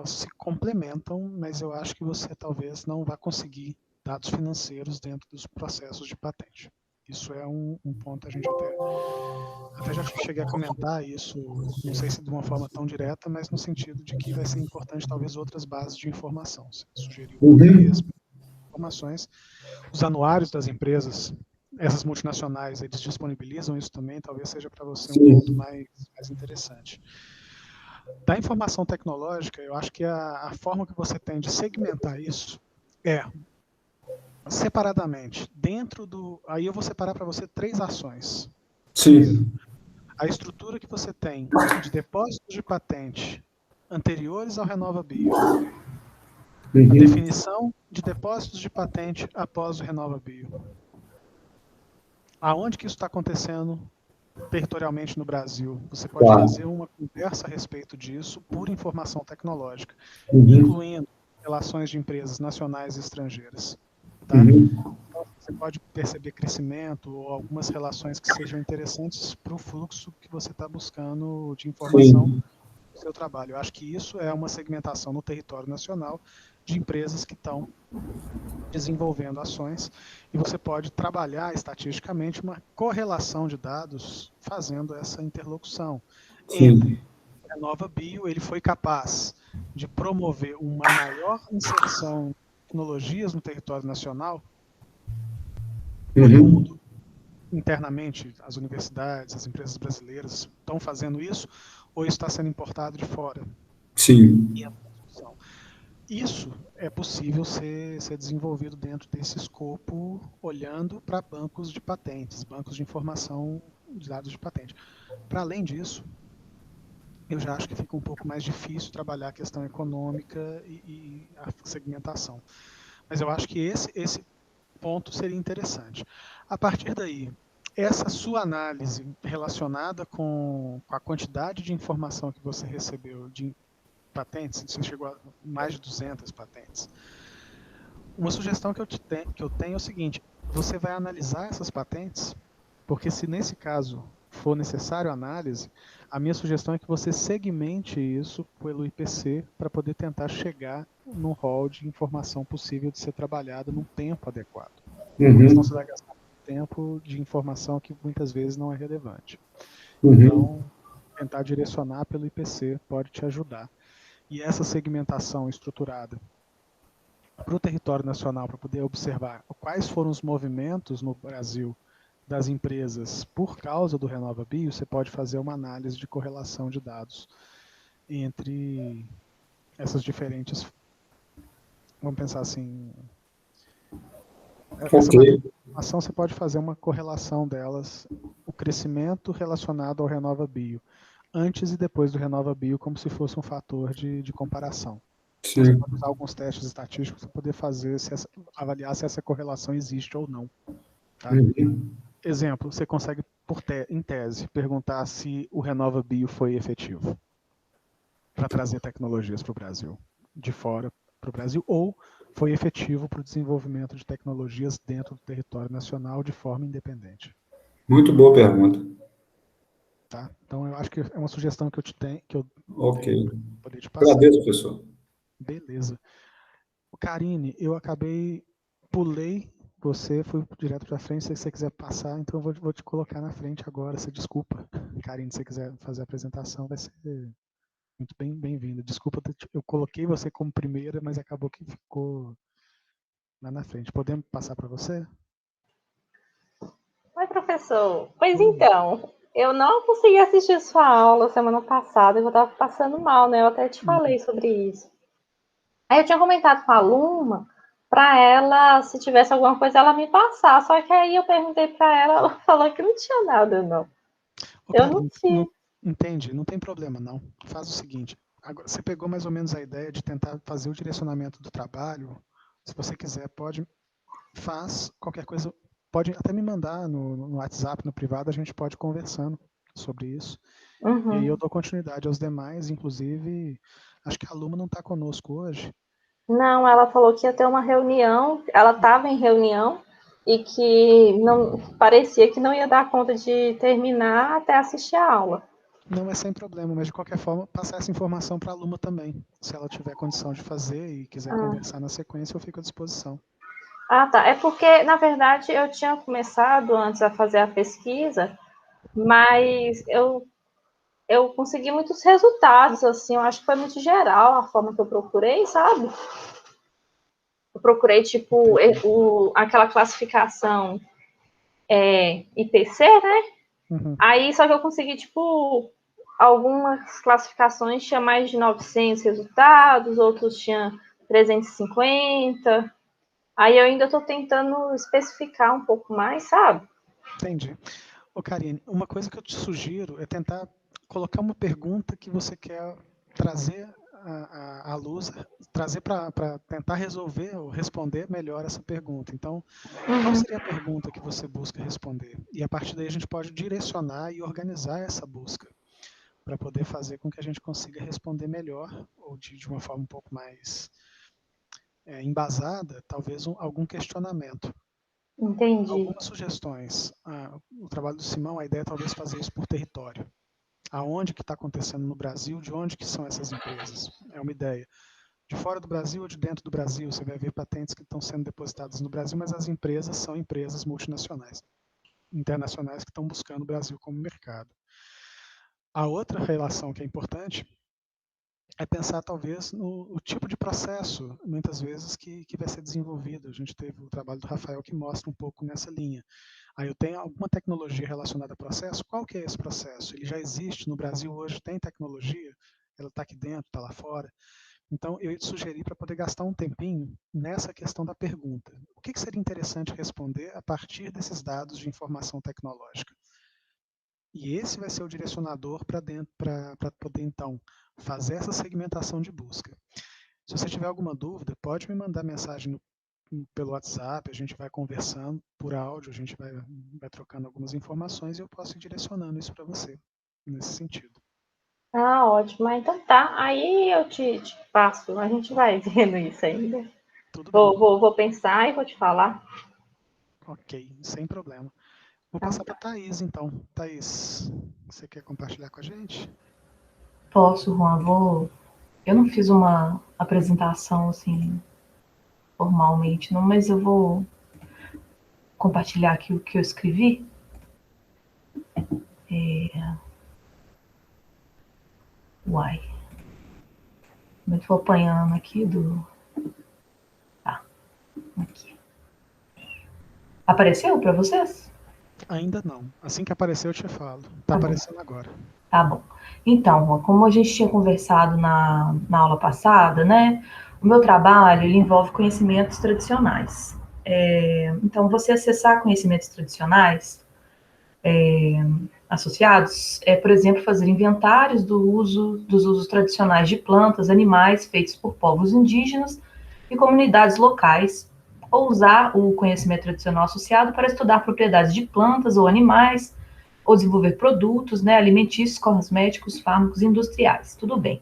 se complementam, mas eu acho que você talvez não vá conseguir dados financeiros dentro dos processos de patente. Isso é um ponto, a gente até já cheguei a comentar isso, não sei se de uma forma tão direta, mas no sentido de que vai ser importante talvez outras bases de informação. Você sugeriu informações. Os anuários das empresas, essas multinacionais, eles disponibilizam isso também, talvez seja para você um ponto mais interessante. Da informação tecnológica, eu acho que a forma que você tem de segmentar isso é separadamente, aí eu vou separar para você 3 ações. Primeiro, a estrutura que você tem de depósitos de patente anteriores ao RenovaBio. A definição de depósitos de patente após o RenovaBio. Aonde que isso está acontecendo territorialmente no Brasil? Você pode fazer uma conversa a respeito disso por informação tecnológica, incluindo relações de empresas nacionais e estrangeiras. Tá? Então, você pode perceber crescimento ou algumas relações que sejam interessantes para o fluxo que você está buscando de informação do seu trabalho. Eu acho que isso é uma segmentação no território nacional de empresas que estão desenvolvendo ações, e você pode trabalhar estatisticamente uma correlação de dados fazendo essa interlocução entre a RenovaBio. Ele foi capaz de promover uma maior inserção de tecnologias no território nacional, mundo, internamente, as universidades, as empresas brasileiras estão fazendo isso, ou isso está sendo importado de fora? Sim. Isso é possível ser desenvolvido dentro desse escopo, olhando para bancos de patentes, bancos de informação de dados de patente. Para além disso, eu já acho que fica um pouco mais difícil trabalhar a questão econômica e a segmentação. Mas eu acho que esse ponto seria interessante. A partir daí, essa sua análise relacionada com a quantidade de informação que você recebeu de patentes, você chegou a mais de 200 patentes. Uma sugestão que eu tenho é o seguinte: você vai analisar essas patentes, porque se nesse caso for necessário análise, a minha sugestão é que você segmente isso pelo IPC para poder tentar chegar no rol de informação possível de ser trabalhada num tempo adequado. Senão você vai gastar tempo de informação que muitas vezes não é relevante. Então, tentar direcionar pelo IPC pode te ajudar. E essa segmentação estruturada para o território nacional, para poder observar quais foram os movimentos no Brasil das empresas por causa do RenovaBio, você pode fazer uma análise de correlação de dados entre essas diferentes, vamos pensar assim, essa informação você pode fazer uma correlação delas, o crescimento relacionado ao RenovaBio, antes e depois do RenovaBio, como se fosse um fator de comparação. Você pode usar alguns testes estatísticos para poder avaliar se essa correlação existe ou não. Tá? Exemplo, você consegue, em tese, perguntar se o RenovaBio foi efetivo para trazer tecnologias para o Brasil, de fora para o Brasil, ou foi efetivo para o desenvolvimento de tecnologias dentro do território nacional de forma independente. Muito boa pergunta. Tá? Então, eu acho que é uma sugestão que eu tenho Ok. para poder te passar. Agradeço, professor. Beleza. Karine, eu pulei você, fui direto para frente. Se você quiser passar, então eu vou te colocar na frente agora. Você desculpa, Karine, se você quiser fazer a apresentação, vai ser muito bem-vinda. Desculpa, eu coloquei você como primeira, mas acabou que ficou lá na frente. Podemos passar para você? Oi, professor. Pois então, eu não consegui assistir sua aula semana passada, eu estava passando mal, né? Eu até te falei sobre isso. Aí eu tinha comentado com a aluna para ela, se tivesse alguma coisa, ela me passar. Só que aí eu perguntei para ela, ela falou que não tinha nada, não. Ô, Eu Karine, não tinha. entende, não tem problema não. Faz o seguinte, agora, você pegou mais ou menos a ideia de tentar fazer o direcionamento do trabalho. Se você quiser, faz qualquer coisa, pode até me mandar no WhatsApp, no privado, a gente pode ir conversando sobre isso. E aí eu Uhum. dou continuidade aos demais, inclusive, acho que a Luma não está conosco hoje. Não, ela falou que ia ter uma reunião, ela estava em reunião e que não parecia que não ia dar conta de terminar até assistir a aula. Não é sem problema, mas de qualquer forma, passar essa informação para a Luma também. Se ela tiver condição de fazer e quiser conversar na sequência, eu fico à disposição. Ah, tá. É porque, na verdade, eu tinha começado antes a fazer a pesquisa, mas eu consegui muitos resultados, assim, eu acho que foi muito geral a forma que eu procurei, sabe? Eu procurei, tipo, aquela classificação IPC, né? Uhum. Aí, só que eu consegui, tipo, algumas classificações tinha mais de 900 resultados, outros tinham 350. Aí eu ainda estou tentando especificar um pouco mais, sabe? Entendi. Ô, Karine, uma coisa que eu te sugiro é tentar colocar uma pergunta que você quer trazer à luz, trazer para tentar resolver ou responder melhor essa pergunta. Então, qual seria a pergunta que você busca responder? E a partir daí a gente pode direcionar e organizar essa busca para poder fazer com que a gente consiga responder melhor ou de uma forma um pouco mais embasada, talvez algum questionamento. Entendi. Algumas sugestões. O trabalho do Simão, a ideia é talvez fazer isso por território. Aonde que está acontecendo no Brasil, de onde que são essas empresas? É uma ideia. De fora do Brasil ou de dentro do Brasil, você vai ver patentes que estão sendo depositadas no Brasil, mas as empresas são empresas multinacionais, internacionais que estão buscando o Brasil como mercado. A outra relação que é importante é pensar talvez no tipo de processo, muitas vezes, que vai ser desenvolvido. A gente teve o trabalho do Rafael que mostra um pouco nessa linha. Aí eu tenho alguma tecnologia relacionada a processo, qual que é esse processo? Ele já existe no Brasil hoje, tem tecnologia, ela está aqui dentro, está lá fora. Então eu ia te sugerir para poder gastar um tempinho nessa questão da pergunta. O que seria interessante responder a partir desses dados de informação tecnológica? E esse vai ser o direcionador para poder, então, fazer essa segmentação de busca. Se você tiver alguma dúvida, pode me mandar mensagem pelo WhatsApp, a gente vai conversando por áudio, a gente vai trocando algumas informações e eu posso ir direcionando isso para você, nesse sentido. Ah, ótimo. Então tá. Aí eu te passo. A gente vai vendo isso ainda. Tudo bem. Vou pensar e vou te falar. Ok, sem problema. Vou Então passar para tá. a Thaís, então. Thaís, você quer compartilhar com a gente? Posso, Juan, eu não fiz uma apresentação assim formalmente, não, mas eu vou compartilhar aqui o que eu escrevi. Uai. Eu estou apanhando aqui do. Tá, aqui. Apareceu para vocês? Ainda não. Assim que aparecer eu te falo. Tá aparecendo agora. Tá bom. Então, Juan, como a gente tinha conversado na aula passada, né? O meu trabalho ele envolve conhecimentos tradicionais. Então, você acessar conhecimentos tradicionais associados por exemplo, fazer inventários dos usos tradicionais de plantas, animais feitos por povos indígenas e comunidades locais, ou usar o conhecimento tradicional associado para estudar propriedades de plantas ou animais, ou desenvolver produtos, né, alimentícios, cosméticos, fármacos industriais. Tudo bem.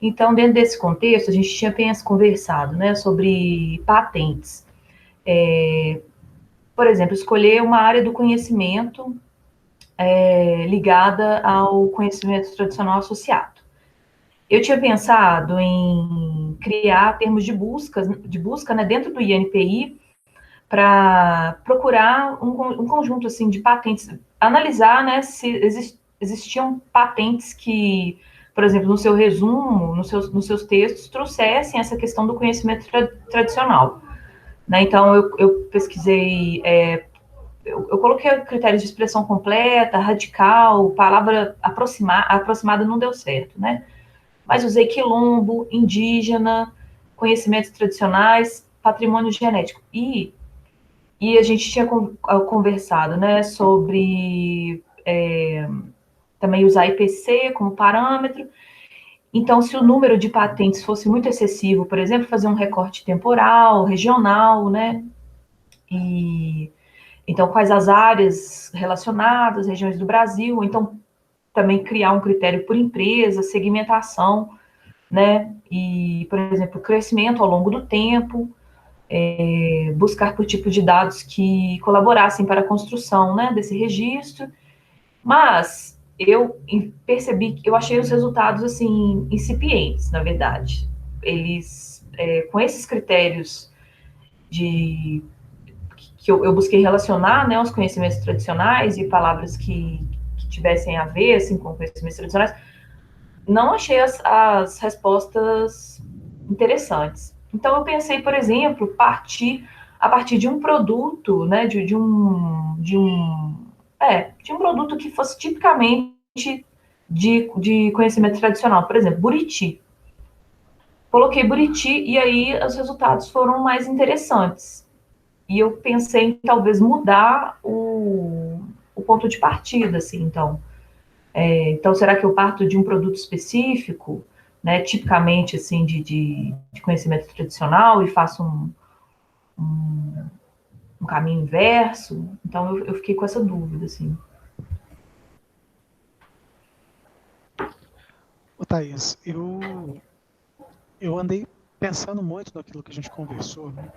Então, dentro desse contexto, a gente tinha apenas conversado, né, sobre patentes. Por exemplo, escolher uma área do conhecimento ligada ao conhecimento tradicional associado. Eu tinha pensado em criar termos de busca, né, dentro do INPI para procurar um conjunto assim de patentes, analisar, né, se existiam patentes que, por exemplo, no seu resumo, nos seus textos, trouxessem essa questão do conhecimento tradicional. Né? Então, eu pesquisei eu coloquei critérios de expressão completa, radical, palavra aproximada não deu certo, né? Mas usei quilombo, indígena, conhecimentos tradicionais, patrimônio genético. E a gente tinha conversado, né, sobre também usar IPC como parâmetro. Então, se o número de patentes fosse muito excessivo, por exemplo, fazer um recorte temporal, regional, né? E então, quais as áreas relacionadas, regiões do Brasil, então também criar um critério por empresa, segmentação, né? E, por exemplo, crescimento ao longo do tempo, buscar por tipo de dados que colaborassem para a construção, né, desse registro. Mas eu percebi que eu achei os resultados assim incipientes, na verdade. Eles, com esses critérios que eu busquei relacionar, né, os conhecimentos tradicionais e palavras que tivessem a ver assim, com conhecimentos tradicionais, não achei as respostas interessantes. Então, eu pensei, por exemplo, a partir de um produto, né, de um produto que fosse tipicamente de conhecimento tradicional. Por exemplo, Buriti. Coloquei Buriti e aí os resultados foram mais interessantes. E eu pensei em talvez mudar o ponto de partida, assim, então. Então, será que eu parto de um produto específico, né, tipicamente, assim, de conhecimento tradicional e faço um caminho inverso? Então, eu fiquei com essa dúvida, assim. Ô, Thaís, eu andei pensando muito naquilo que a gente conversou, né?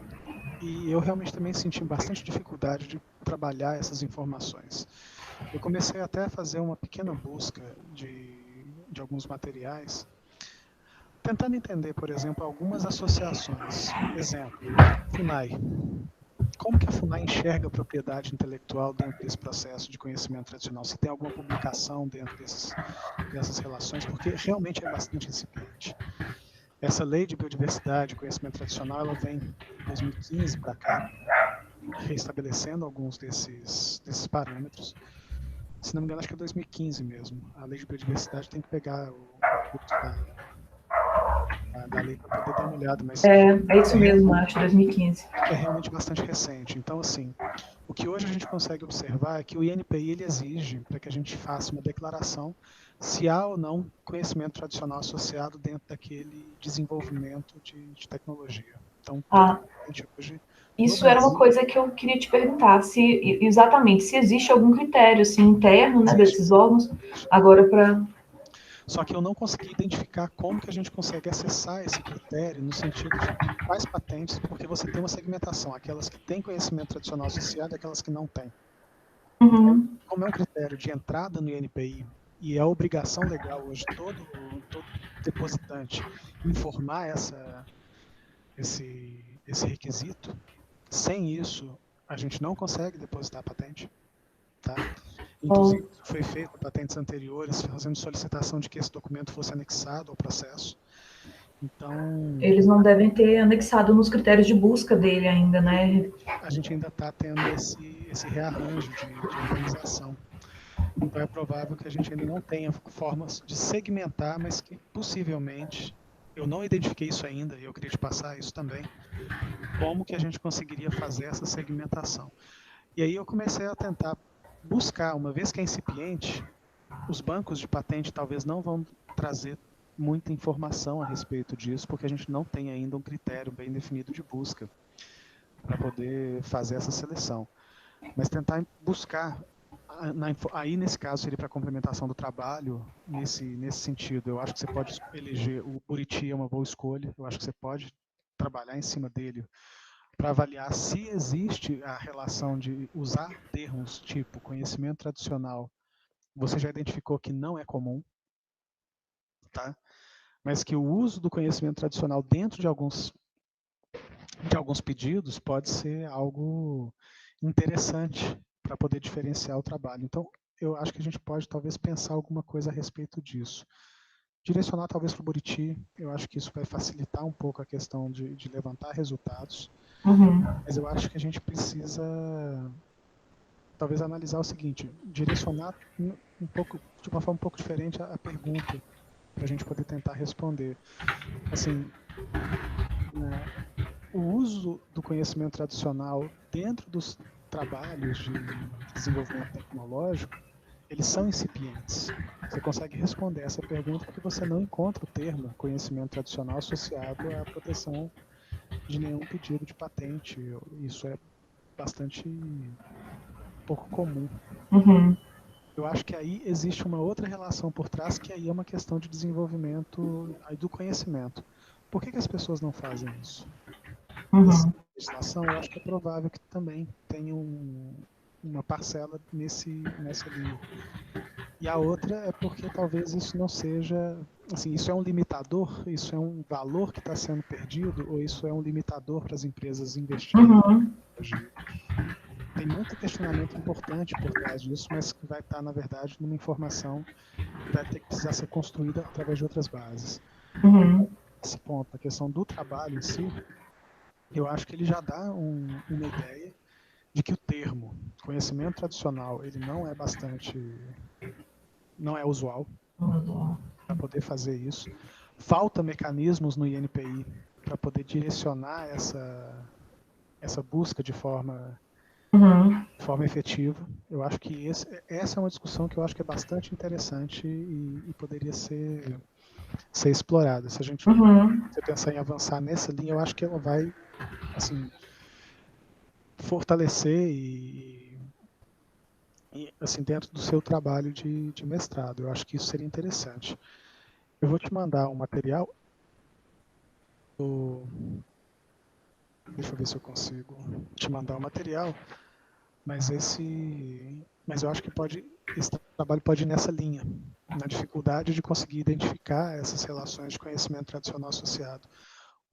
E eu realmente também senti bastante dificuldade de trabalhar essas informações. Eu comecei até a fazer uma pequena busca de alguns materiais, tentando entender, por exemplo, algumas associações. Exemplo, FUNAI. Como que a FUNAI enxerga a propriedade intelectual dentro desse processo de conhecimento tradicional? Se tem alguma publicação dentro dessas relações, porque realmente é bastante incipiente. Essa lei de biodiversidade e conhecimento tradicional, ela vem de 2015 para cá, reestabelecendo alguns desses parâmetros. Se não me engano, acho que é 2015 mesmo. A lei de biodiversidade tem que pegar o da lei para poder dar uma olhada. Mas é isso mesmo, acho, 2015. É realmente bastante recente. Então, assim, o que hoje a gente consegue observar é que o INPI ele exige para que a gente faça uma declaração se há ou não conhecimento tradicional associado dentro daquele desenvolvimento de tecnologia. Então, hoje, isso era uma coisa que eu queria te perguntar, exatamente, se existe algum critério assim, interno, né, desses órgãos, agora para... Só que eu não consegui identificar como que a gente consegue acessar esse critério no sentido de quais patentes, porque você tem uma segmentação, aquelas que têm conhecimento tradicional associado e aquelas que não têm. Uhum. Como é um critério de entrada no INPI e é obrigação legal hoje todo depositante informar esse requisito, sem isso a gente não consegue depositar a patente, tá? Inclusive, foi feito patentes anteriores fazendo solicitação de que esse documento fosse anexado ao processo. Então, eles não devem ter anexado nos critérios de busca dele ainda, né? A gente ainda está tendo esse rearranjo de organização. Então, é provável que a gente ainda não tenha formas de segmentar, mas que possivelmente, eu não identifiquei isso ainda, e eu queria te passar isso também, como que a gente conseguiria fazer essa segmentação. E aí eu comecei a tentar buscar, uma vez que é incipiente, os bancos de patente talvez não vão trazer muita informação a respeito disso, porque a gente não tem ainda um critério bem definido de busca para poder fazer essa seleção. Mas tentar buscar, aí nesse caso seria para complementação do trabalho, nesse sentido. Eu acho que você pode eleger, o Buriti é uma boa escolha, eu acho que você pode trabalhar em cima dele para avaliar se existe a relação de usar termos tipo conhecimento tradicional. Você já identificou que não é comum, tá? Mas que o uso do conhecimento tradicional dentro de alguns pedidos pode ser algo interessante para poder diferenciar o trabalho. Então, eu acho que a gente pode talvez pensar alguma coisa a respeito disso. Direcionar talvez para o Buriti, eu acho que isso vai facilitar um pouco a questão de levantar resultados. Uhum. Mas eu acho que a gente precisa talvez analisar o seguinte, direcionar um pouco, de uma forma um pouco diferente a pergunta, para a gente poder tentar responder. Assim, o uso do conhecimento tradicional dentro dos trabalhos de desenvolvimento tecnológico, eles são incipientes. Você consegue responder essa pergunta porque você não encontra o termo conhecimento tradicional associado à proteção de nenhum pedido de patente. Isso é bastante pouco comum. Uhum. Eu acho que aí existe uma outra relação por trás, que aí é uma questão de desenvolvimento aí do conhecimento. Por que as pessoas não fazem isso? Essa legislação, eu acho que é provável que também tenha uma parcela nessa linha. E a outra é porque talvez isso não seja, assim, isso é um limitador, isso é um valor que está sendo perdido, ou isso é um limitador para as empresas investirem em tecnologia. Tem muito questionamento importante por trás disso, mas que vai estar, na verdade, numa informação que vai ter que precisar ser construída através de outras bases. Esse ponto, a questão do trabalho em si, eu acho que ele já dá uma ideia de que o termo conhecimento tradicional, ele não é usual para poder fazer isso. Falta mecanismos no INPI para poder direcionar essa busca de forma efetiva. Eu acho que essa é uma discussão que eu acho que é bastante interessante e poderia ser explorada. Se a gente pensar em avançar nessa linha, eu acho que ela vai, assim, fortalecer e assim, dentro do seu trabalho de mestrado. Eu acho que isso seria interessante. Eu vou te mandar um material. Deixa eu ver se eu consigo te mandar o material, mas eu acho que esse trabalho pode ir nessa linha, na dificuldade de conseguir identificar essas relações de conhecimento tradicional associado,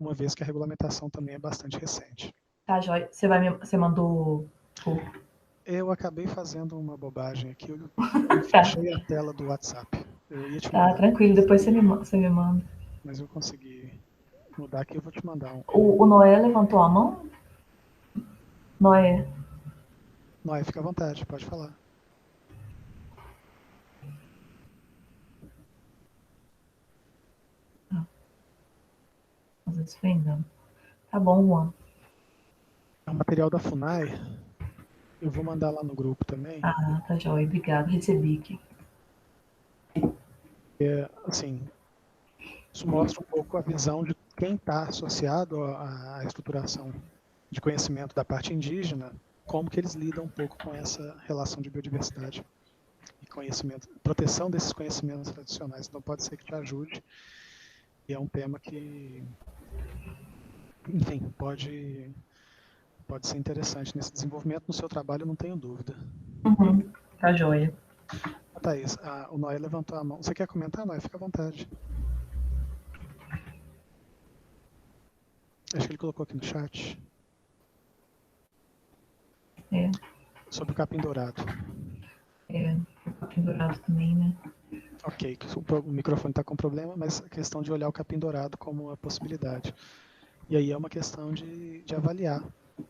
uma vez que a regulamentação também é bastante recente. Tá, Joia. Você mandou Eu acabei fazendo uma bobagem aqui, eu fechei a tela do WhatsApp. Eu ia te mandar. Tá, tranquilo, depois você me manda. Mas eu consegui mudar aqui, eu vou te mandar um. O Noé levantou a mão? Noé, Fica à vontade, pode falar. às vezes foi engano. Tá bom, Juan. É um material da FUNAI. Eu vou mandar lá no grupo também. Ah, tá joia. Obrigado. Recebi aqui. Assim, isso mostra um pouco a visão de quem está associado à estruturação de conhecimento da parte indígena, como que eles lidam um pouco com essa relação de biodiversidade e conhecimento, proteção desses conhecimentos tradicionais. Então pode ser que te ajude. E é um tema que, enfim, pode ser interessante nesse desenvolvimento no seu trabalho, não tenho dúvida. Tá joia. Thaís, o Noé levantou a mão. Você quer comentar, Noé? Fica à vontade. Acho que ele colocou aqui no chat. Sobre o capim dourado. O capim dourado também, né? Ok, o microfone está com problema, mas a questão de olhar o capim dourado como uma possibilidade. E aí é uma questão de avaliar.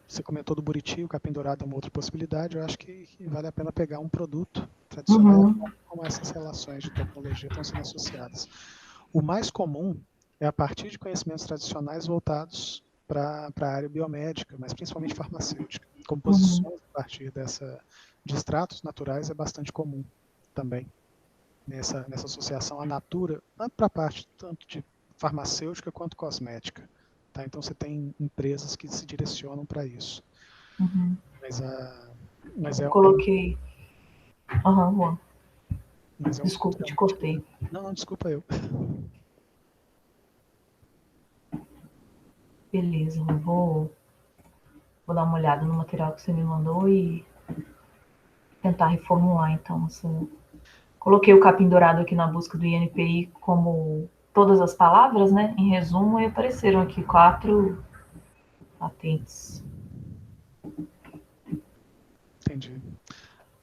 Você comentou do buriti, o capim dourado é uma outra possibilidade. Eu acho que vale a pena pegar um produto tradicional como essas relações de tecnologia estão sendo associadas. O mais comum é a partir de conhecimentos tradicionais voltados para a área biomédica, mas principalmente farmacêutica. Composições a partir de extratos naturais é bastante comum também. Nessa associação à natura, tanto para a parte tanto de farmacêutica quanto cosmética. Tá? Então você tem empresas que se direcionam para isso. Mas eu coloquei. Juan. Desculpa, te cortei. Não, desculpa eu. Beleza, eu vou dar uma olhada no material que você me mandou e tentar reformular, então. Coloquei o capim dourado aqui na busca do INPI como todas as palavras, né? Em resumo, e apareceram aqui 4 patentes. Entendi.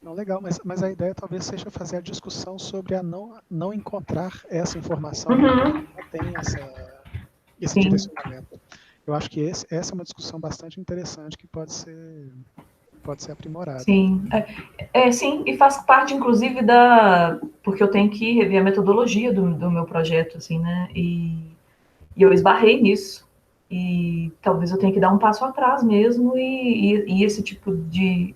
Não, legal, mas a ideia talvez seja fazer a discussão sobre a não encontrar essa informação, não tem esse direcionamento. Eu acho que essa é uma discussão bastante interessante que pode ser aprimorada. Sim, sim, e faz parte, inclusive, porque eu tenho que rever a metodologia do meu projeto, assim, né? E eu esbarrei nisso. E talvez eu tenha que dar um passo atrás mesmo e esse tipo de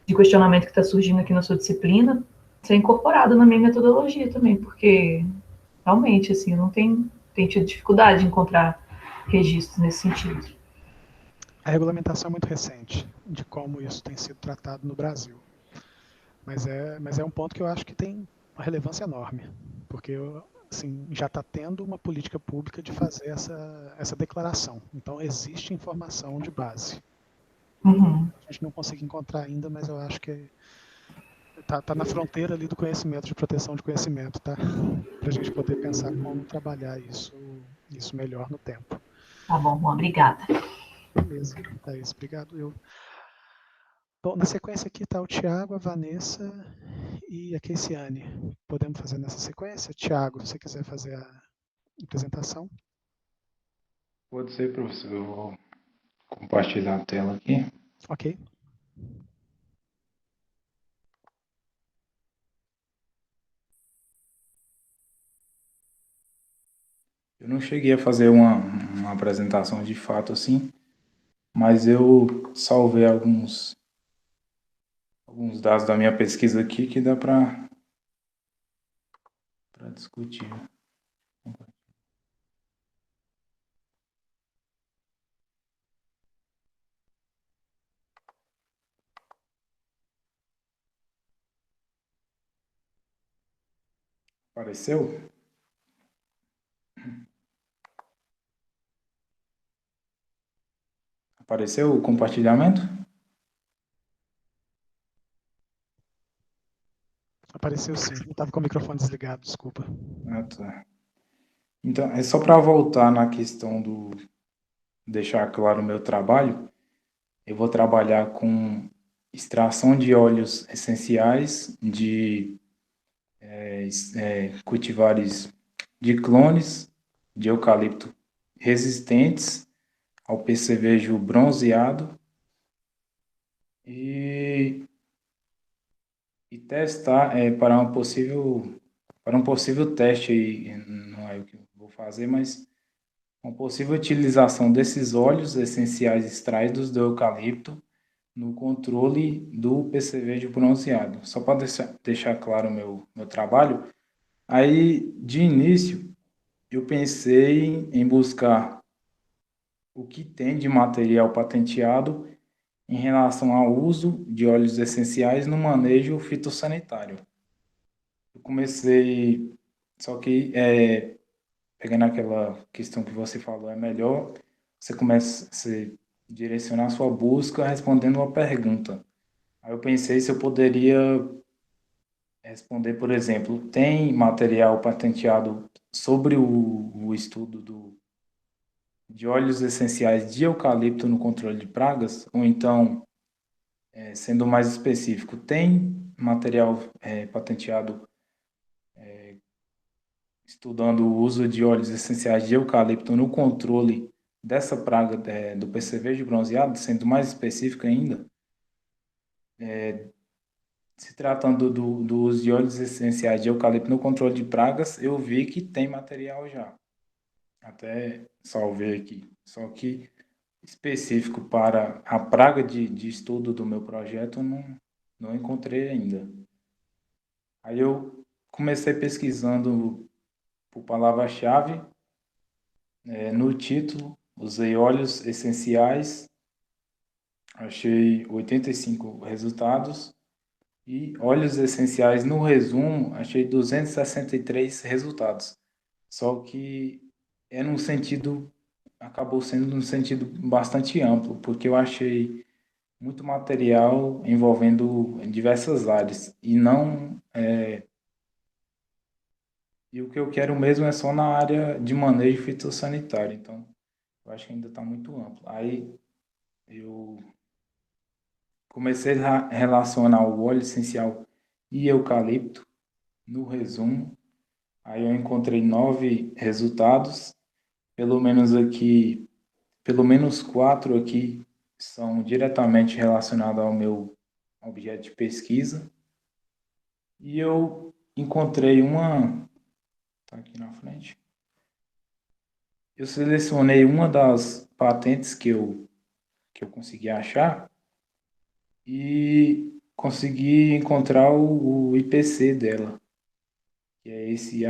de questionamento que está surgindo aqui na sua disciplina ser incorporado na minha metodologia também, porque realmente, assim, eu não tenho tido dificuldade de encontrar registros nesse sentido. A regulamentação é muito recente de como isso tem sido tratado no Brasil. Mas é um ponto que eu acho que tem uma relevância enorme, porque assim, já está tendo uma política pública de fazer essa declaração. Então, existe informação de base. Uhum. A gente não consegue encontrar ainda, mas eu acho que tá na fronteira ali do conhecimento, de proteção de conhecimento, tá? Para a gente poder pensar como trabalhar isso melhor no tempo. Tá bom, obrigada. Beleza, Thaís, obrigado. Bom, na sequência aqui está o Tiago, a Vanessa e a Keisiane. Podemos fazer nessa sequência? Tiago, se você quiser fazer a apresentação. Pode ser, professor. Eu vou compartilhar a tela aqui. Ok. Eu não cheguei a fazer uma apresentação de fato assim, mas eu salvei alguns dados da minha pesquisa aqui que dá para discutir. Apareceu? Apareceu o compartilhamento? Apareceu sim. Eu estava com o microfone desligado, desculpa. Ah, tá. Então, é só para voltar na questão do deixar claro o meu trabalho. Eu vou trabalhar com extração de óleos essenciais de cultivares de clones de eucalipto resistentes ao percevejo bronzeado e testar para um possível teste aí, não é o que eu vou fazer, mas uma possível utilização desses óleos essenciais extraídos do eucalipto no controle do percevejo bronzeado. Só para deixar claro o meu trabalho, aí de início eu pensei em buscar o que tem de material patenteado em relação ao uso de óleos essenciais no manejo fitossanitário. Eu comecei, só que pegando aquela questão que você falou, é melhor você direcionar a sua busca respondendo uma pergunta. Aí eu pensei se eu poderia responder, por exemplo, tem material patenteado sobre o estudo de óleos essenciais de eucalipto no controle de pragas? Ou então, sendo mais específico, tem material patenteado estudando o uso de óleos essenciais de eucalipto no controle dessa praga do percevejo bronzeado, sendo mais específico ainda? Se tratando do uso de óleos essenciais de eucalipto no controle de pragas, eu vi que tem material já. Até salvei aqui. Só que específico para a praga de estudo do meu projeto, não encontrei ainda. Aí eu comecei pesquisando por palavra-chave, no título, usei óleos essenciais, achei 85 resultados, e óleos essenciais no resumo, achei 263 resultados. Só que acabou sendo num sentido bastante amplo, porque eu achei muito material envolvendo diversas áreas e o que eu quero mesmo é só na área de manejo fitossanitário, então eu acho que ainda está muito amplo. Aí eu comecei a relacionar o óleo essencial e eucalipto no resumo, aí eu encontrei 9 resultados, pelo menos 4 aqui são diretamente relacionados ao meu objeto de pesquisa. E eu encontrei tá aqui na frente. Eu selecionei uma das patentes que eu consegui achar e consegui encontrar o IPC dela, que é esse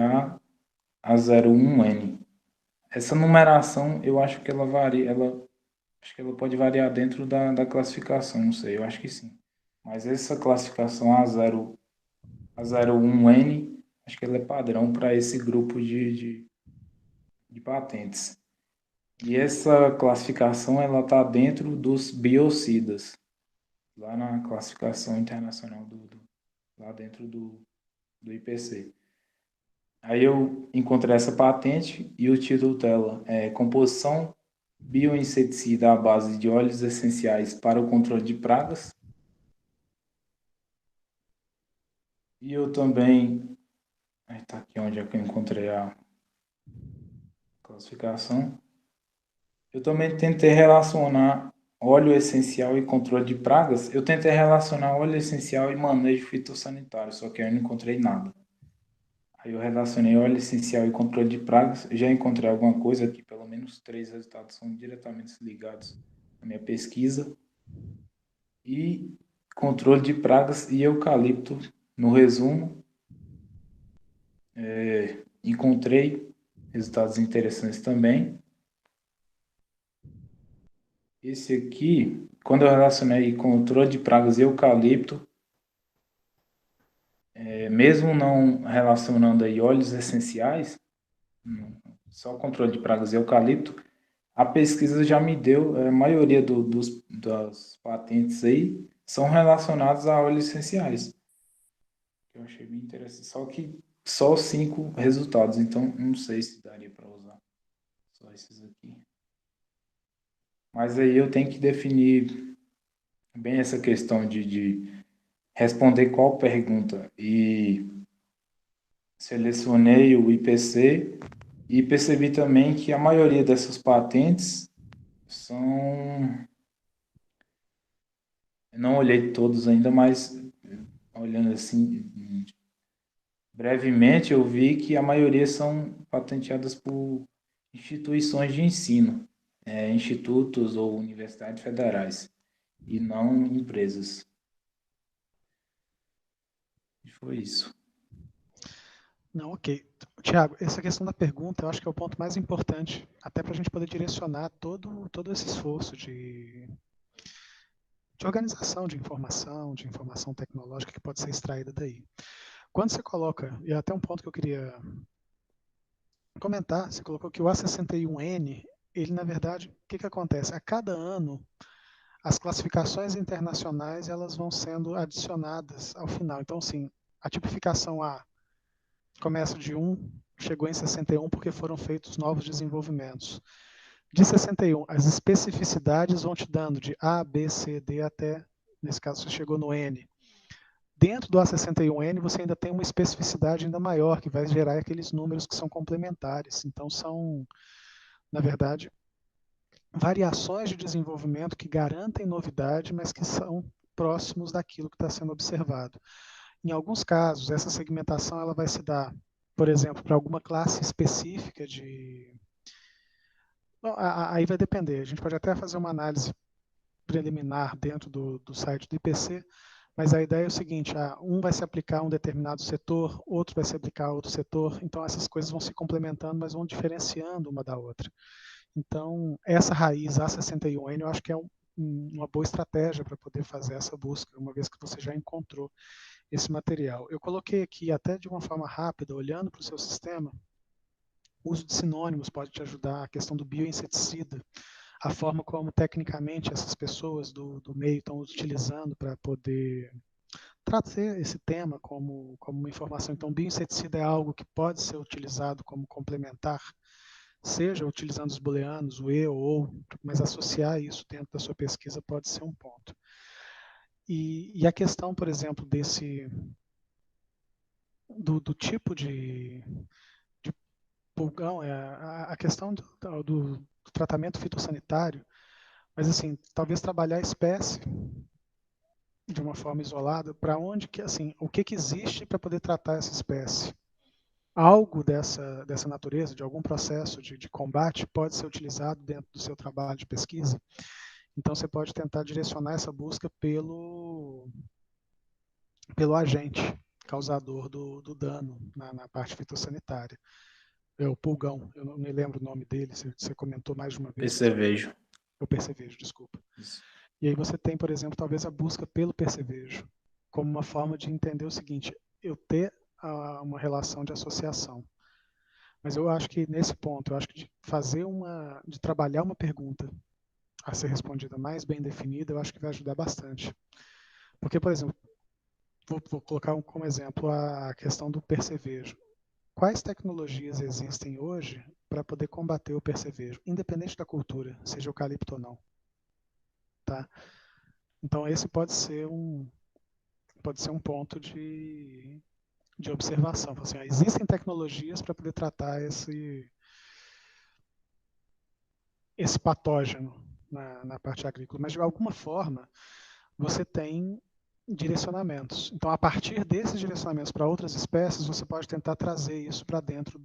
A01N. Essa numeração, eu acho que ela varia, acho que ela pode variar dentro da classificação, não sei, eu acho que sim. Mas essa classificação A01N, acho que ela é padrão para esse grupo de patentes. E essa classificação, ela está dentro dos biocidas, lá na classificação internacional, lá dentro do IPC. Aí eu encontrei essa patente e o título dela é Composição Bioinseticida à base de óleos essenciais para o controle de pragas. E eu também... Aí tá aqui onde é que eu encontrei a classificação. Eu também tentei relacionar óleo essencial e controle de pragas. Eu tentei relacionar óleo essencial e manejo fitossanitário, só que eu não encontrei nada. Aí eu relacionei óleo essencial e controle de pragas. Já encontrei alguma coisa aqui, pelo menos 3 resultados são diretamente ligados à minha pesquisa. E controle de pragas e eucalipto, no resumo. Encontrei resultados interessantes também. Esse aqui, quando eu relacionei controle de pragas e eucalipto, mesmo não relacionando aí óleos essenciais, só controle de pragas e eucalipto, a pesquisa já me deu, a maioria das patentes aí são relacionadas a óleos essenciais. Eu achei bem interessante, só que só 5 resultados, então não sei se daria para usar só esses aqui. Mas aí eu tenho que definir bem essa questão de responder qual pergunta. E selecionei o IPC e percebi também que a maioria dessas patentes são... Eu não olhei todos ainda, mas olhando assim brevemente, eu vi que a maioria são patenteadas por instituições de ensino, institutos ou universidades federais, e não empresas. E foi isso. Não, ok. Tiago, essa questão da pergunta eu acho que é o ponto mais importante, até para a gente poder direcionar todo esse esforço de organização de informação tecnológica que pode ser extraída daí. Quando você coloca, e é até um ponto que eu queria comentar, você colocou que o A61N, ele na verdade, o que acontece? A cada ano, as classificações internacionais elas vão sendo adicionadas ao final. Então, assim, a tipificação A começa de 1, chegou em 61 porque foram feitos novos desenvolvimentos. De 61, as especificidades vão te dando de A, B, C, D até, nesse caso, você chegou no N. Dentro do A61N, você ainda tem uma especificidade ainda maior, que vai gerar aqueles números que são complementares. Então, são, na verdade, variações de desenvolvimento que garantem novidade, mas que são próximos daquilo que está sendo observado. Em alguns casos, essa segmentação ela vai se dar, por exemplo, para alguma classe específica de... Bom, aí vai depender. A gente pode até fazer uma análise preliminar dentro do site do IPC, mas a ideia é o seguinte, um vai se aplicar a um determinado setor, outro vai se aplicar a outro setor, então essas coisas vão se complementando, mas vão diferenciando uma da outra. Então, essa raiz A61N eu acho que é uma boa estratégia para poder fazer essa busca, uma vez que você já encontrou esse material. Eu coloquei aqui, até de uma forma rápida, olhando para o seu sistema, o uso de sinônimos pode te ajudar, a questão do bioinseticida, a forma como tecnicamente essas pessoas do meio estão utilizando para poder trazer esse tema como uma informação. Então, bioinseticida é algo que pode ser utilizado como complementar, seja utilizando os booleanos, o e ou outro, mas associar isso dentro da sua pesquisa pode ser um ponto. E a questão, por exemplo, do tipo de pulgão, a questão do tratamento fitossanitário, mas assim, talvez trabalhar a espécie de uma forma isolada, para onde que, assim, o que existe para poder tratar essa espécie? Algo dessa natureza, de algum processo de combate, pode ser utilizado dentro do seu trabalho de pesquisa. Então, você pode tentar direcionar essa busca pelo pelo agente causador do dano na parte fitossanitária. É o pulgão, eu não me lembro o nome dele, você comentou mais de uma vez. Percevejo. O percevejo, desculpa. Isso. E aí você tem, por exemplo, talvez a busca pelo percevejo, como uma forma de entender o seguinte, eu ter uma relação de associação. Mas eu acho que nesse ponto, eu acho que de trabalhar uma pergunta a ser respondida mais bem definida, eu acho que vai ajudar bastante. Porque, por exemplo, vou colocar como exemplo a questão do percevejo. Quais tecnologias existem hoje para poder combater o percevejo, independente da cultura, seja eucalipto ou não? Tá? Então, esse pode ser um ponto de observação. Assim, existem tecnologias para poder tratar esse patógeno na parte agrícola, mas de alguma forma você tem direcionamentos. Então, a partir desses direcionamentos para outras espécies, você pode tentar trazer isso para dentro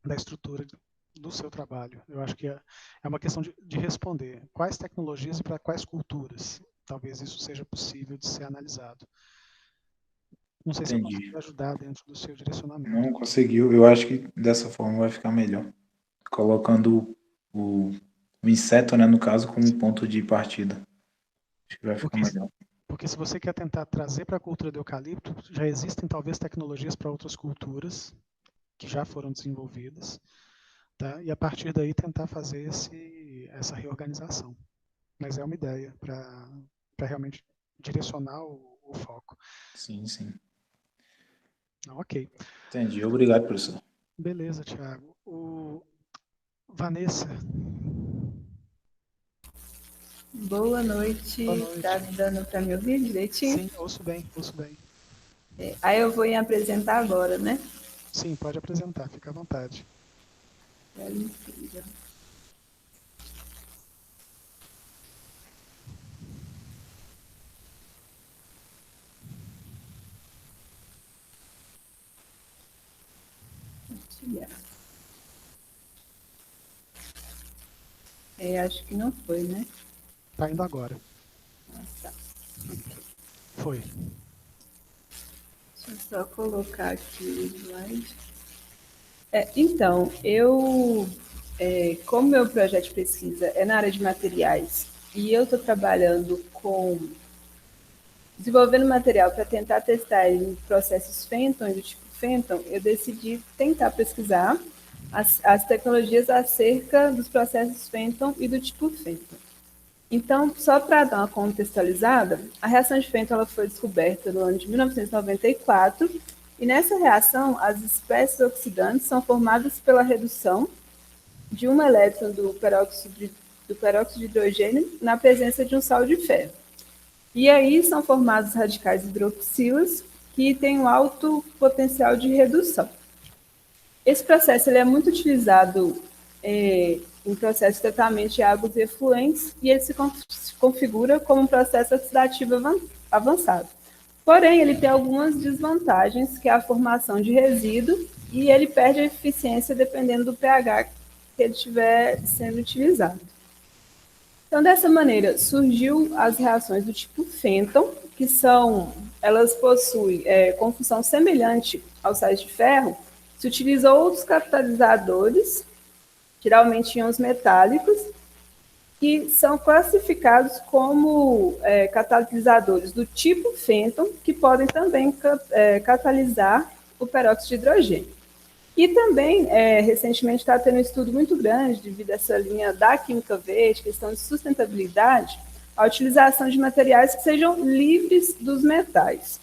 da estrutura do seu trabalho. Eu acho que é uma questão de responder quais tecnologias e para quais culturas. Talvez isso seja possível de ser analisado. Não sei se eu Entendi. consigo ajudar dentro do seu direcionamento. Não conseguiu. Eu acho que dessa forma vai ficar melhor. Colocando o inseto, né, no caso, como ponto de partida. Acho que vai ficar melhor. Porque se você quer tentar trazer para a cultura do eucalipto, já existem talvez tecnologias para outras culturas que já foram desenvolvidas, tá? E a partir daí tentar fazer essa reorganização. Mas é uma ideia para realmente direcionar o foco. Sim, sim. Ok. Entendi. Obrigado, professor. Beleza, Thiago. Vanessa. Boa noite. Boa noite. Tá dando para me ouvir direitinho? Sim, ouço bem, ouço bem. Aí eu vou me apresentar agora, né? Sim, pode apresentar, fica à vontade. Acho que não foi, né? Tá indo agora. Tá. Foi. Deixa eu só colocar aqui o slide. Então, como meu projeto de pesquisa é na área de materiais e eu estou trabalhando desenvolvendo material para tentar testar em processos Fenton e do tipo Fenton, eu decidi tentar pesquisar as tecnologias acerca dos processos Fenton e do tipo Fenton. Então, só para dar uma contextualizada, a reação de Fenton ela foi descoberta no ano de 1994, e nessa reação, as espécies oxidantes são formadas pela redução de um elétron do peróxido de hidrogênio na presença de um sal de ferro. E aí são formados radicais hidroxilas que têm um alto potencial de redução. Esse processo ele é muito utilizado em processo de tratamento de águas efluentes e ele se configura como um processo oxidativo avançado. Porém, ele tem algumas desvantagens, que é a formação de resíduo e ele perde a eficiência dependendo do pH que ele estiver sendo utilizado. Então, dessa maneira, surgiu as reações do tipo Fenton, que elas possuem, com função semelhante aos sais de ferro, se utilizam outros catalisadores, geralmente íons metálicos, que são classificados como catalisadores do tipo Fenton, que podem também catalisar o peróxido de hidrogênio. E também, recentemente, está tendo um estudo muito grande, devido a essa linha da química verde, questão de sustentabilidade, a utilização de materiais que sejam livres dos metais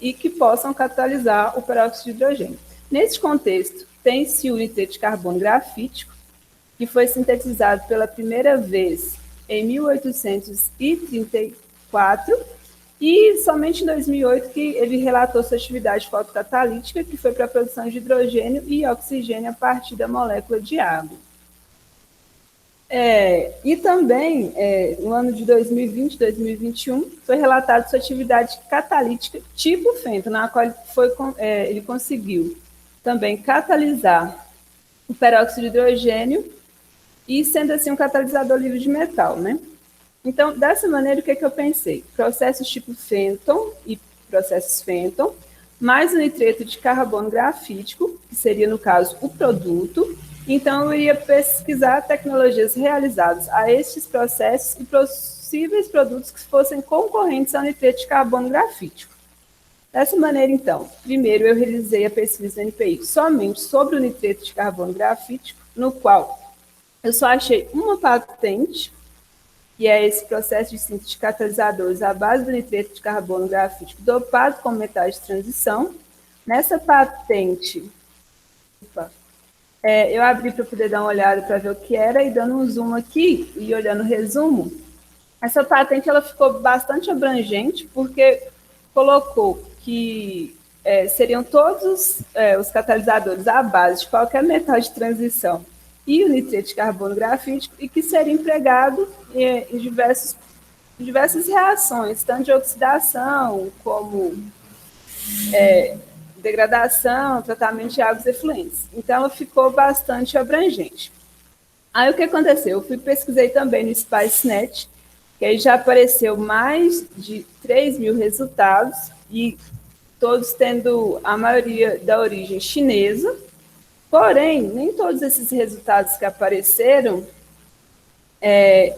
e que possam catalisar o peróxido de hidrogênio. Nesse contexto, tem-se o nitrito de carbono grafítico, que foi sintetizado pela primeira vez em 1834, e somente em 2008 que ele relatou sua atividade fotocatalítica, que foi para a produção de hidrogênio e oxigênio a partir da molécula de água. E também, no ano de 2020, 2021, foi relatada sua atividade catalítica tipo Fenton, na qual ele conseguiu também catalisar o peróxido de hidrogênio e sendo assim um catalisador livre de metal, né? Então, dessa maneira, o que eu pensei? Processos tipo Fenton e processos Fenton, mais o nitreto de carbono grafítico, que seria, no caso, o produto. Então, eu iria pesquisar tecnologias realizadas a estes processos e possíveis produtos que fossem concorrentes ao nitreto de carbono grafítico. Dessa maneira, então, primeiro eu realizei a pesquisa do NPI somente sobre o nitreto de carbono grafítico, no qual eu só achei uma patente, que é esse processo de síntese de catalisadores à base do nitreto de carbono grafítico dopado com metais de transição. Nessa patente, eu abri para poder dar uma olhada para ver o que era, e dando um zoom aqui e olhando o resumo, essa patente ela ficou bastante abrangente, porque colocou que seriam todos os catalisadores à base de qualquer metal de transição e o nitreto de carbono grafítico, e que seria empregado em diversas reações, tanto de oxidação como degradação, tratamento de águas efluentes. Então, ela ficou bastante abrangente. Aí, o que aconteceu? Eu pesquisei também no SpiceNet, que aí já apareceu mais de 3.000 resultados, e todos tendo a maioria da origem chinesa. Porém, nem todos esses resultados que apareceram,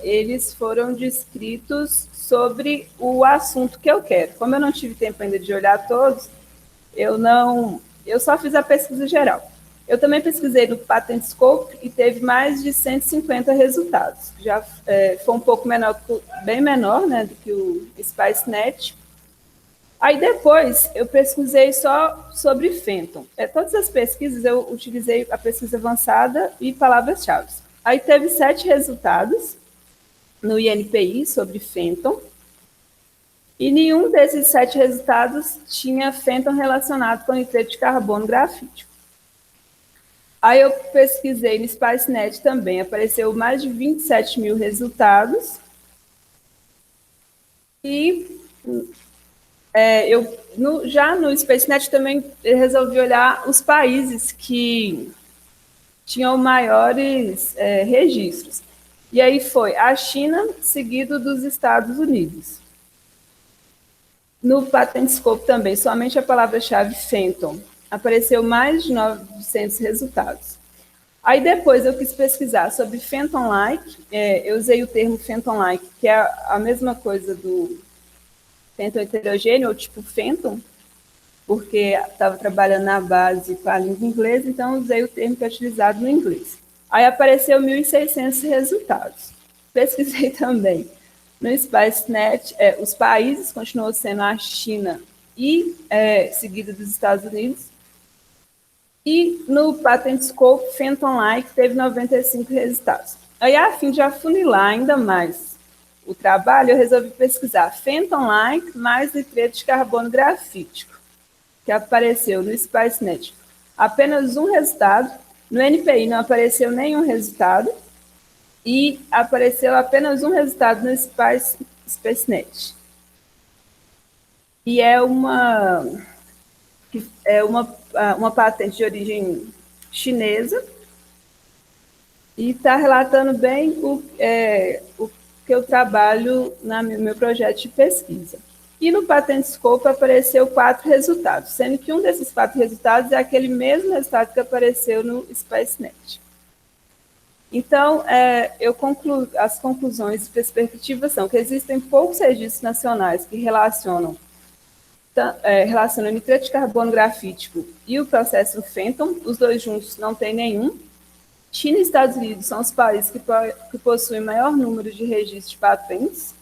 eles foram descritos sobre o assunto que eu quero. Como eu não tive tempo ainda de olhar todos, eu só fiz a pesquisa geral. Eu também pesquisei no PatentScope e teve mais de 150 resultados. Já foi um pouco menor, bem menor, né, do que o SpiceNet. Aí depois eu pesquisei só sobre Fenton. Todas as pesquisas eu utilizei a pesquisa avançada e palavras-chave. Aí teve 7 resultados no INPI sobre Fenton, e nenhum desses 7 resultados tinha Fenton relacionado com nitreto de carbono grafítico. Aí eu pesquisei no SpiceNet também, apareceu mais de 27.000 resultados, e já no SpaceNet também resolvi olhar os países que tinham maiores registros. E aí foi a China, seguido dos Estados Unidos. No PatentScope também, somente a palavra-chave Fenton. Apareceu mais de 900 resultados. Aí depois eu quis pesquisar sobre Fenton-like, eu usei o termo Fenton-like, que é a mesma coisa do Fenton heterogêneo, ou tipo Fenton, porque estava trabalhando na base com a língua inglesa, então usei o termo que é utilizado no inglês. Aí apareceu 1.600 resultados. Pesquisei também no SpiceNet, os países continuou sendo a China e seguido dos Estados Unidos. E no PatentScope, Fenton-like teve 95 resultados. Aí, a fim de afunilar ainda mais o trabalho, eu resolvi pesquisar Fenton-like mais nitreto de carbono grafítico, que apareceu no SpiceNet. Apenas um resultado. No NPI não apareceu nenhum resultado. E apareceu apenas um resultado no SpaceNet. E é uma patente de origem chinesa, e está relatando bem o que eu trabalho no meu projeto de pesquisa. E no PatentScope apareceu 4 resultados, sendo que um desses 4 resultados é aquele mesmo resultado que apareceu no SpaceNet. Então, as conclusões e perspectivas são que existem poucos registros nacionais que relacionam o nitreto de carbono grafítico e o processo Fenton, os dois juntos não tem nenhum. China e Estados Unidos são os países que possuem maior número de registros de patentes,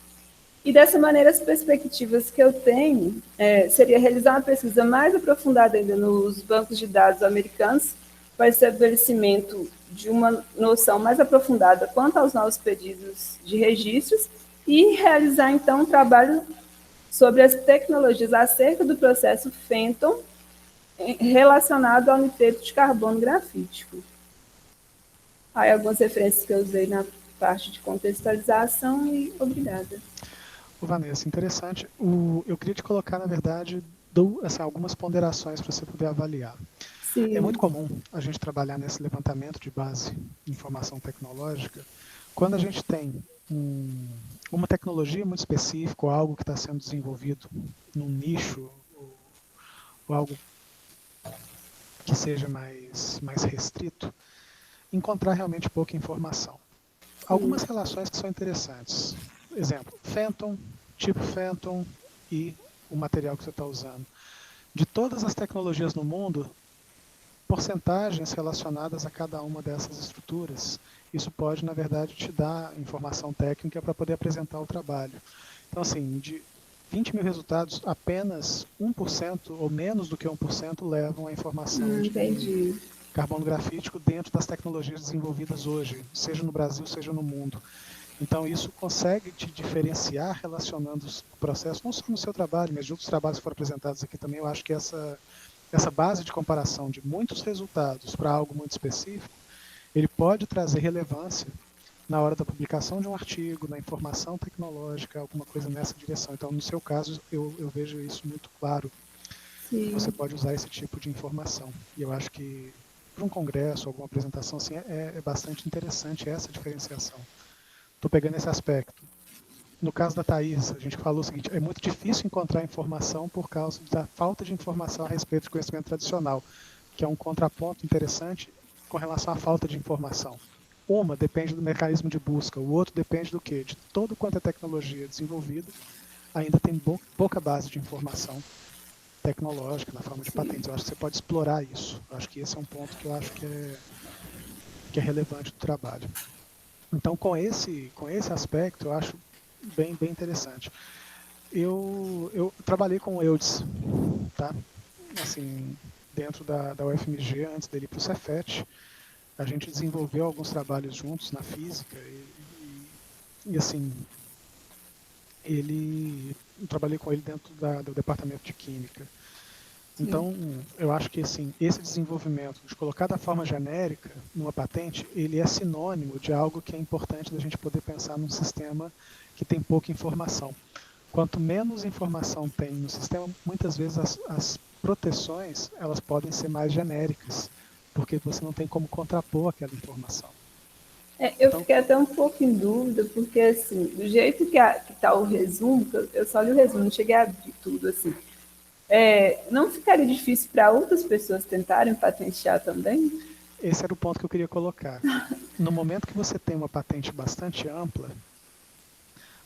e dessa maneira as perspectivas que eu tenho seria realizar uma pesquisa mais aprofundada ainda nos bancos de dados americanos, para estabelecimento de uma noção mais aprofundada quanto aos novos pedidos de registros, e realizar então um trabalho sobre as tecnologias acerca do processo Fenton relacionado ao nitreto de carbono grafítico. Aí algumas referências que eu usei na parte de contextualização, e obrigada. Vanessa, interessante. Eu queria te colocar, na verdade, algumas ponderações para você poder avaliar. Sim. É muito comum a gente trabalhar nesse levantamento de base de informação tecnológica quando a gente tem uma tecnologia muito específica, ou algo que está sendo desenvolvido num nicho, ou algo que seja mais restrito, encontrar realmente pouca informação. Algumas relações que são interessantes. Exemplo, Phantom, tipo Phantom e o material que você está usando. De todas as tecnologias no mundo, porcentagens relacionadas a cada uma dessas estruturas. Isso pode, na verdade, te dar informação técnica para poder apresentar o trabalho. Então, assim, de 20 mil resultados, apenas 1% ou menos do que 1% levam a informação de carbono grafítico dentro das tecnologias desenvolvidas hoje, seja no Brasil, seja no mundo. Então, isso consegue te diferenciar relacionando o processo, não só no seu trabalho, mas de outros trabalhos que foram apresentados aqui também. Eu acho que essa base de comparação de muitos resultados para algo muito específico, ele pode trazer relevância na hora da publicação de um artigo, na informação tecnológica, alguma coisa nessa direção. Então, no seu caso, eu vejo isso muito claro. Sim. Você pode usar esse tipo de informação. E eu acho que, para um congresso, alguma apresentação assim, é bastante interessante essa diferenciação. Estou pegando esse aspecto. No caso da Thaís, a gente falou o seguinte, é muito difícil encontrar informação por causa da falta de informação a respeito do conhecimento tradicional, que é um contraponto interessante com relação à falta de informação. Uma depende do mecanismo de busca, o outro depende do quê? De todo quanto é tecnologia desenvolvida, ainda tem pouca base de informação tecnológica na forma de patentes. Eu acho que você pode explorar isso. Eu acho que esse é um ponto que eu acho que é relevante do trabalho. Então, com esse aspecto, eu acho bem interessante. Eu trabalhei com o Eudes, tá? Assim, dentro da UFMG, antes dele ir para o Cefet, a gente desenvolveu alguns trabalhos juntos na física e assim, eu trabalhei com ele dentro do departamento de química. Então, eu acho que assim, esse desenvolvimento de colocar da forma genérica numa patente, ele é sinônimo de algo que é importante da gente poder pensar num sistema que tem pouca informação. Quanto menos informação tem no sistema, muitas vezes as proteções elas podem ser mais genéricas, porque você não tem como contrapor aquela informação. Eu fiquei até um pouco em dúvida, porque assim, do jeito que está o resumo, eu só li o resumo, não cheguei a abrir tudo assim. Não ficaria difícil para outras pessoas tentarem patentear também? Esse era o ponto que eu queria colocar. No momento que você tem uma patente bastante ampla,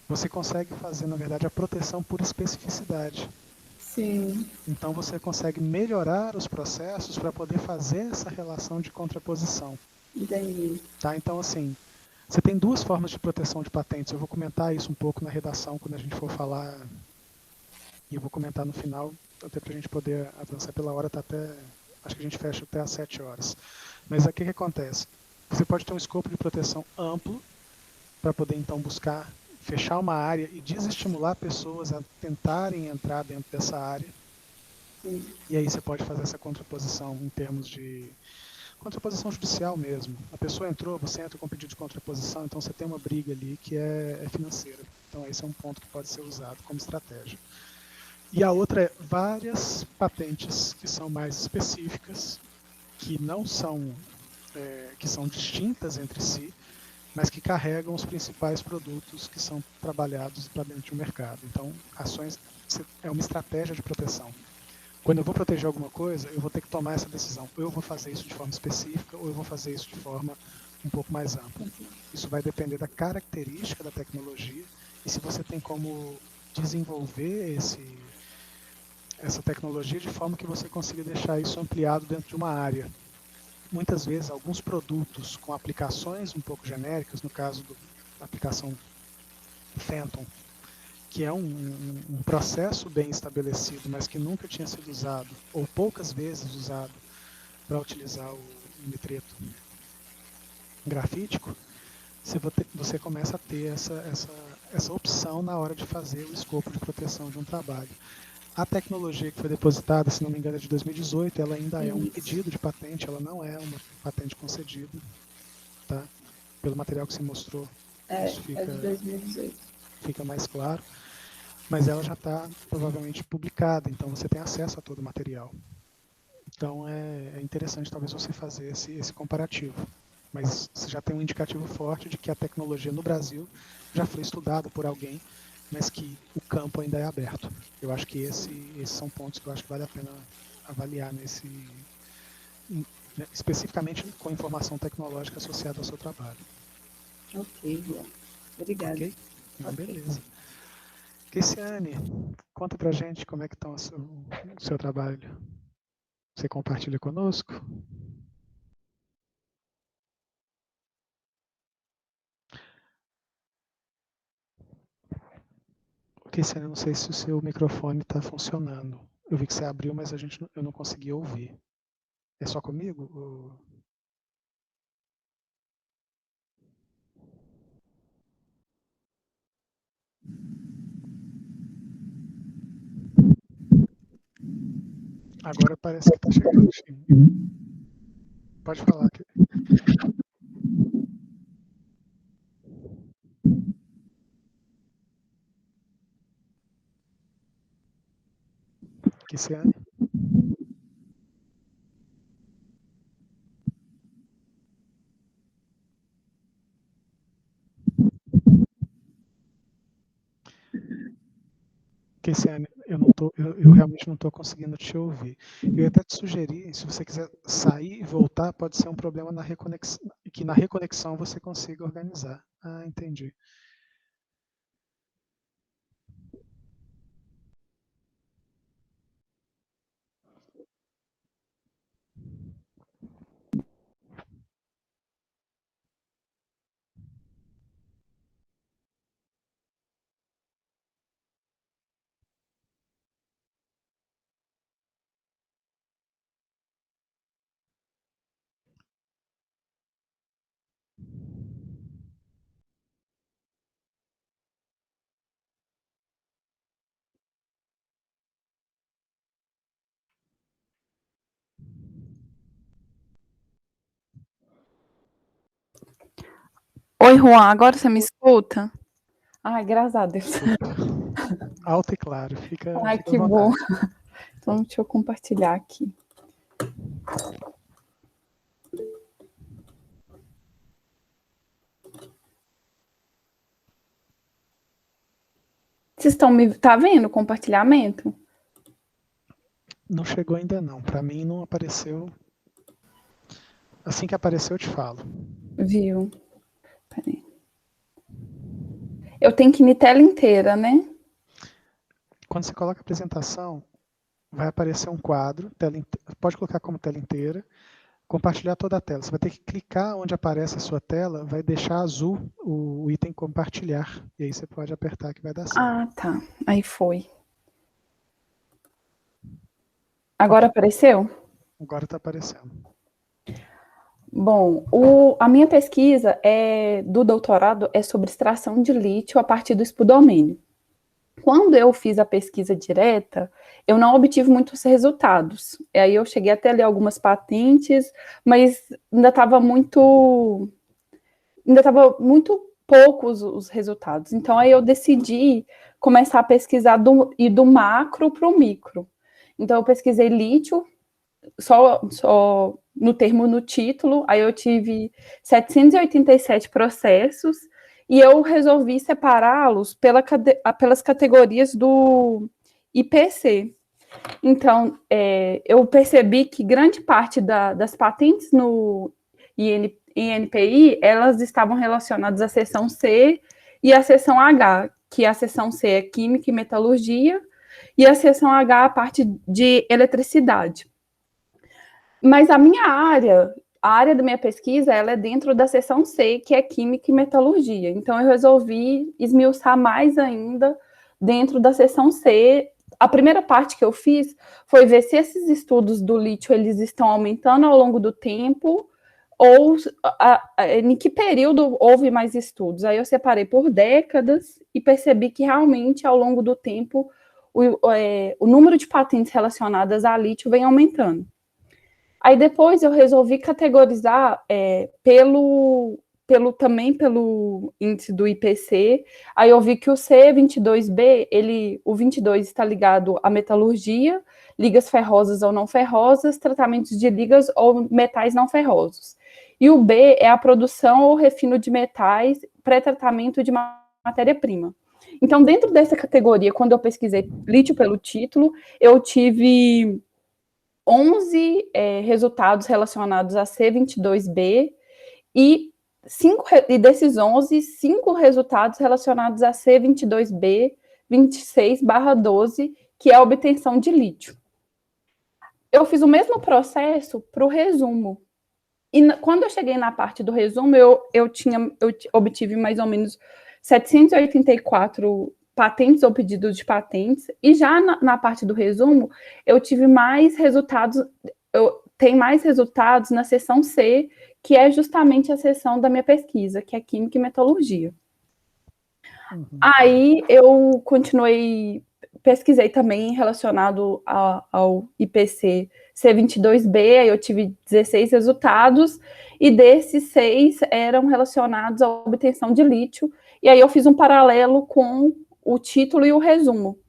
você consegue fazer, na verdade, a proteção por especificidade. Sim. Então você consegue melhorar os processos para poder fazer essa relação de contraposição. Entendi. Tá? Então, assim, você tem duas formas de proteção de patentes. Eu vou comentar isso um pouco na redação, quando a gente for falar, e eu vou comentar no final, até para a gente poder avançar pela hora, acho que a gente fecha até às 7 horas. Mas o que acontece? Você pode ter um escopo de proteção amplo, para poder então buscar fechar uma área e desestimular pessoas a tentarem entrar dentro dessa área. Sim. E aí você pode fazer essa contraposição em termos de contraposição judicial mesmo. A pessoa entrou, você entra com pedido de contraposição, então você tem uma briga ali que é financeira. Então esse é um ponto que pode ser usado como estratégia. E a outra é várias patentes que são mais específicas, que não são, que são distintas entre si, mas que carregam os principais produtos que são trabalhados para dentro do mercado. Então, ações é uma estratégia de proteção. Quando eu vou proteger alguma coisa, eu vou ter que tomar essa decisão. Ou eu vou fazer isso de forma específica, ou eu vou fazer isso de forma um pouco mais ampla. Isso vai depender da característica da tecnologia e se você tem como desenvolver essa tecnologia de forma que você consiga deixar isso ampliado dentro de uma área. Muitas vezes, alguns produtos com aplicações um pouco genéricas, no caso da aplicação Phantom, que é um processo bem estabelecido, mas que nunca tinha sido usado, ou poucas vezes usado, para utilizar o nitreto grafítico, você começa a ter essa opção na hora de fazer o escopo de proteção de um trabalho. A tecnologia que foi depositada, se não me engano, é de 2018, ela ainda é um pedido de patente, ela não é uma patente concedida, tá? Pelo material que você mostrou, isso É de 2018. fica mais claro, mas ela já está provavelmente publicada, então você tem acesso a todo o material. Então é interessante talvez você fazer esse comparativo. mas você já tem um indicativo forte de que a tecnologia no Brasil já foi estudada por alguém, mas que o campo ainda é aberto. Eu acho que esses são pontos que eu acho que vale a pena avaliar especificamente com informação tecnológica associada ao seu trabalho. Ok, obrigada. Ok? Então, beleza. Cristiane, conta pra gente como é que está o seu trabalho. Você compartilha conosco? Cristiane, eu não sei se o seu microfone está funcionando. Eu vi que você abriu, mas eu não consegui ouvir. É só comigo? Agora parece que está chegando. Pode falar. Cristiane? Cristiane, eu realmente não estou conseguindo te ouvir. Eu ia até te sugerir, se você quiser sair e voltar, pode ser um problema na reconexão, que na reconexão você consiga organizar. Ah, entendi. Oi, Juan, agora você me escuta? Ai, graças a Deus. Alto e claro, fica Ai, à que vontade. bom. Então, deixa eu compartilhar aqui. Vocês estão tá vendo o compartilhamento? Não chegou ainda não. Para mim não apareceu. Assim que aparecer eu te falo. Viu? Peraí. Eu tenho que ir na tela inteira, né? Quando você coloca a apresentação, vai aparecer um quadro, pode colocar como tela inteira, compartilhar toda a tela. Você vai ter que clicar onde aparece a sua tela, vai deixar azul o item compartilhar. E aí você pode apertar que vai dar certo. Ah, tá. Aí foi. Agora apareceu? Agora está aparecendo. Bom, a minha pesquisa do doutorado é sobre extração de lítio a partir do espudumínio. Quando eu fiz a pesquisa direta, eu não obtive muitos resultados. E aí eu cheguei até a ler algumas patentes, mas ainda estava muito poucos os resultados. Então aí eu decidi começar a pesquisar do macro para o micro. Então eu pesquisei lítio, só no título, aí eu tive 787 processos, e eu resolvi separá-los pelas categorias do IPC. Então, eu percebi que grande parte das patentes no INPI, elas estavam relacionadas à seção C e à seção H, que a seção C é Química e Metalurgia, e a seção H a parte de Eletricidade. Mas a área da minha pesquisa, ela é dentro da seção C, que é Química e Metalurgia. Então, eu resolvi esmiuçar mais ainda dentro da seção C. A primeira parte que eu fiz foi ver se esses estudos do lítio, eles estão aumentando ao longo do tempo, ou em que período houve mais estudos. Aí eu separei por décadas e percebi que realmente, ao longo do tempo, o número de patentes relacionadas a lítio vem aumentando. Aí depois eu resolvi categorizar também pelo índice do IPC. Aí eu vi que o C22B, o 22 está ligado à metalurgia, ligas ferrosas ou não ferrosas, tratamentos de ligas ou metais não ferrosos. e o B é a produção ou refino de metais, pré-tratamento de matéria-prima. Então, dentro dessa categoria, quando eu pesquisei lítio pelo título, eu tive 11 resultados relacionados a C22B e desses 11, 5 resultados relacionados a C22B 26/12, que é a obtenção de lítio. Eu fiz o mesmo processo para o resumo. E quando eu cheguei na parte do resumo, eu obtive mais ou menos 784 patentes ou pedidos de patentes, e já na parte do resumo, eu tive mais resultados, tem mais resultados na seção C, que é justamente a seção da minha pesquisa, que é Química e Metalurgia. Aí eu pesquisei também relacionado ao IPC C22B, aí eu tive 16 resultados, e desses 6 eram relacionados à obtenção de lítio, e aí eu fiz um paralelo com o título e o resumo.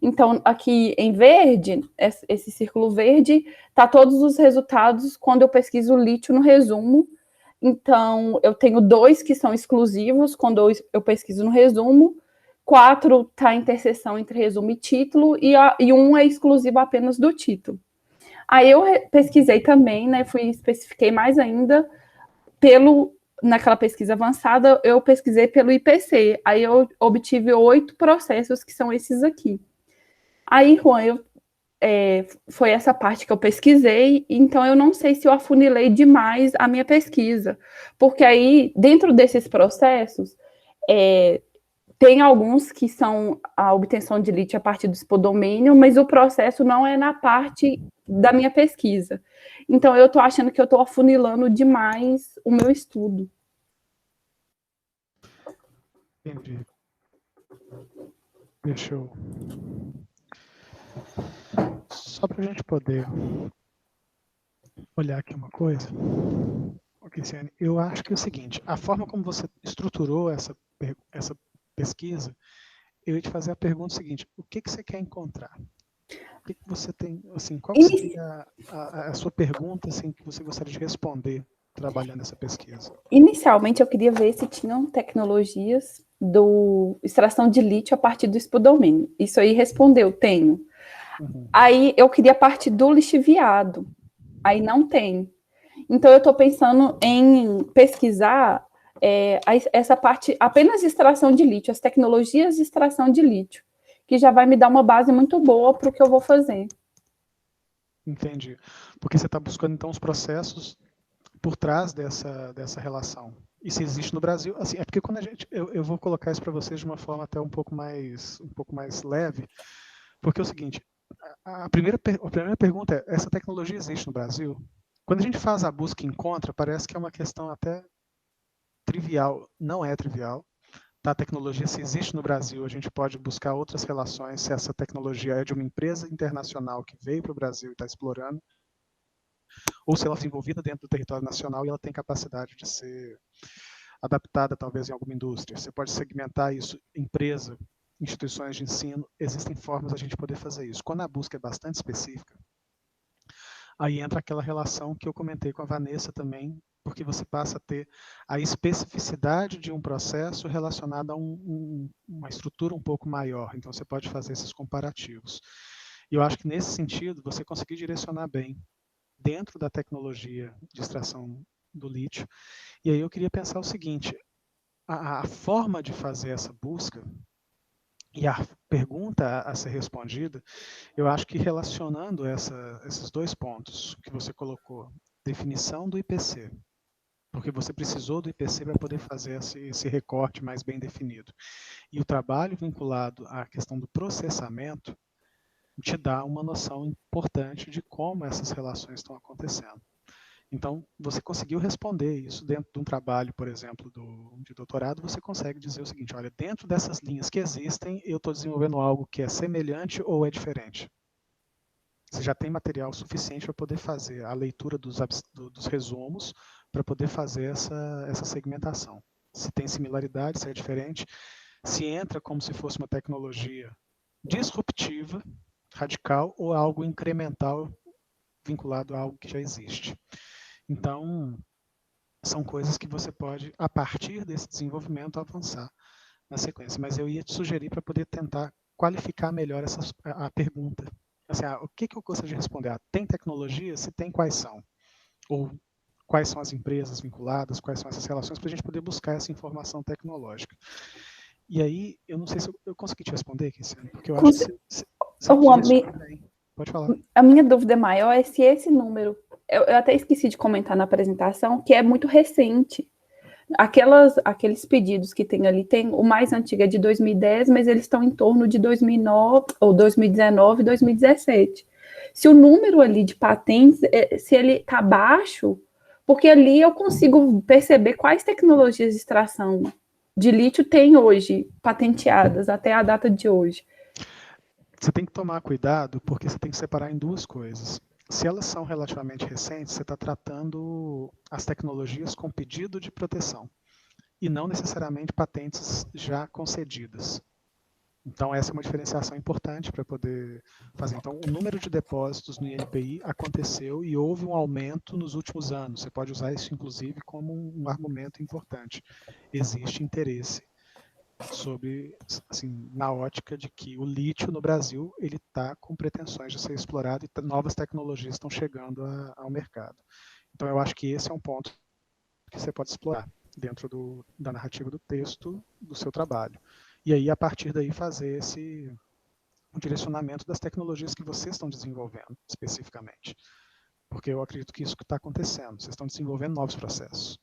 Então, aqui em verde, esse círculo verde, tá todos os resultados quando eu pesquiso lítio no resumo. Então, eu tenho 2 que são exclusivos quando eu pesquiso no resumo, 4 está em interseção entre resumo e título, e 1 é exclusivo apenas do título. Aí eu pesquisei também, né, especifiquei mais ainda, naquela pesquisa avançada, eu pesquisei pelo IPC, aí eu obtive 8 processos, que são esses aqui. Aí, Juan, foi essa parte que eu pesquisei, então eu não sei se eu afunilei demais a minha pesquisa, porque aí, dentro desses processos, tem alguns que são a obtenção de lítio a partir do espodomênio, mas o processo não é na parte da minha pesquisa. Então, eu estou achando que eu estou afunilando demais o meu estudo. Entendi. Deixa eu... Só para a gente poder olhar aqui uma coisa. Ok, Ciane, eu acho que é o seguinte, a forma como você estruturou essa pesquisa, eu ia te fazer a pergunta seguinte: o que você quer encontrar? O que você tem, assim, qual seria a sua pergunta, assim, que você gostaria de responder trabalhando essa pesquisa? Inicialmente, eu queria ver se tinham tecnologias do extração de lítio a partir do espodomênio. Isso aí respondeu, tenho. Aí eu queria a parte do lixiviado. Aí não tem. Então, eu estou pensando em pesquisar essa parte apenas de extração de lítio, as tecnologias de extração de lítio, que já vai me dar uma base muito boa para o que eu vou fazer. Entendi. Porque você está buscando, então, os processos por trás dessa relação. E se existe no Brasil, assim, é porque quando eu vou colocar isso para vocês de uma forma até um pouco mais leve, porque é o seguinte, a primeira pergunta é: essa tecnologia existe no Brasil? Quando a gente faz a busca e encontra, parece que é uma questão até trivial. Não é trivial. Tá? A tecnologia, se existe no Brasil, a gente pode buscar outras relações, se essa tecnologia é de uma empresa internacional que veio para o Brasil e está explorando, ou se ela é desenvolvida dentro do território nacional e ela tem capacidade de ser adaptada, talvez, em alguma indústria. Você pode segmentar isso, empresa, instituições de ensino, existem formas de a gente poder fazer isso. Quando a busca é bastante específica, aí entra aquela relação que eu comentei com a Vanessa também, porque você passa a ter a especificidade de um processo relacionado a uma estrutura um pouco maior. Então, você pode fazer esses comparativos. E eu acho que, nesse sentido, você conseguir direcionar bem dentro da tecnologia de extração do lítio. E aí eu queria pensar o seguinte: a forma de fazer essa busca e a pergunta a ser respondida, eu acho que relacionando esses 2 pontos que você colocou, definição do IPC, porque você precisou do IPC para poder fazer esse recorte mais bem definido, e o trabalho vinculado à questão do processamento, te dá uma noção importante de como essas relações estão acontecendo. Então, você conseguiu responder isso dentro de um trabalho, por exemplo, de doutorado, você consegue dizer o seguinte: olha, dentro dessas linhas que existem, eu estou desenvolvendo algo que é semelhante ou é diferente. Você já tem material suficiente para poder fazer a leitura dos resumos, para poder fazer essa segmentação. Se tem similaridade, se é diferente, se entra como se fosse uma tecnologia disruptiva, radical, ou algo incremental vinculado a algo que já existe. Então, são coisas que você pode, a partir desse desenvolvimento, avançar na sequência. Mas eu ia te sugerir para poder tentar qualificar melhor a pergunta. Assim, o que eu gostaria de responder? Tem tecnologia? Se tem, quais são? Ou quais são as empresas vinculadas? Quais são essas relações? Para a gente poder buscar essa informação tecnológica. E aí, eu não sei se eu consegui te responder, Cristiane, porque eu acho que você pode falar. A minha dúvida maior é se esse número, eu até esqueci de comentar na apresentação, que é muito recente. Aqueles pedidos que tem ali, tem o mais antigo é de 2010, mas eles estão em torno de 2009, ou 2019, 2017. Se o número ali de patentes, se ele está baixo, porque ali eu consigo perceber quais tecnologias de extração de lítio tem hoje, patenteadas até a data de hoje. Você tem que tomar cuidado, porque você tem que separar em duas coisas. Se elas são relativamente recentes, você está tratando as tecnologias com pedido de proteção, e não necessariamente patentes já concedidas. Então, essa é uma diferenciação importante para poder fazer. Então, o número de depósitos no INPI aconteceu e houve um aumento nos últimos anos. Você pode usar isso, inclusive, como um argumento importante. Existe interesse sobre, assim, na ótica de que o lítio no Brasil ele está com pretensões de ser explorado e novas tecnologias estão chegando ao mercado. Então, eu acho que esse é um ponto que você pode explorar dentro da narrativa do texto do seu trabalho. E aí, a partir daí, fazer um direcionamento das tecnologias que vocês estão desenvolvendo, especificamente. Porque eu acredito que isso que está acontecendo. Vocês estão desenvolvendo novos processos,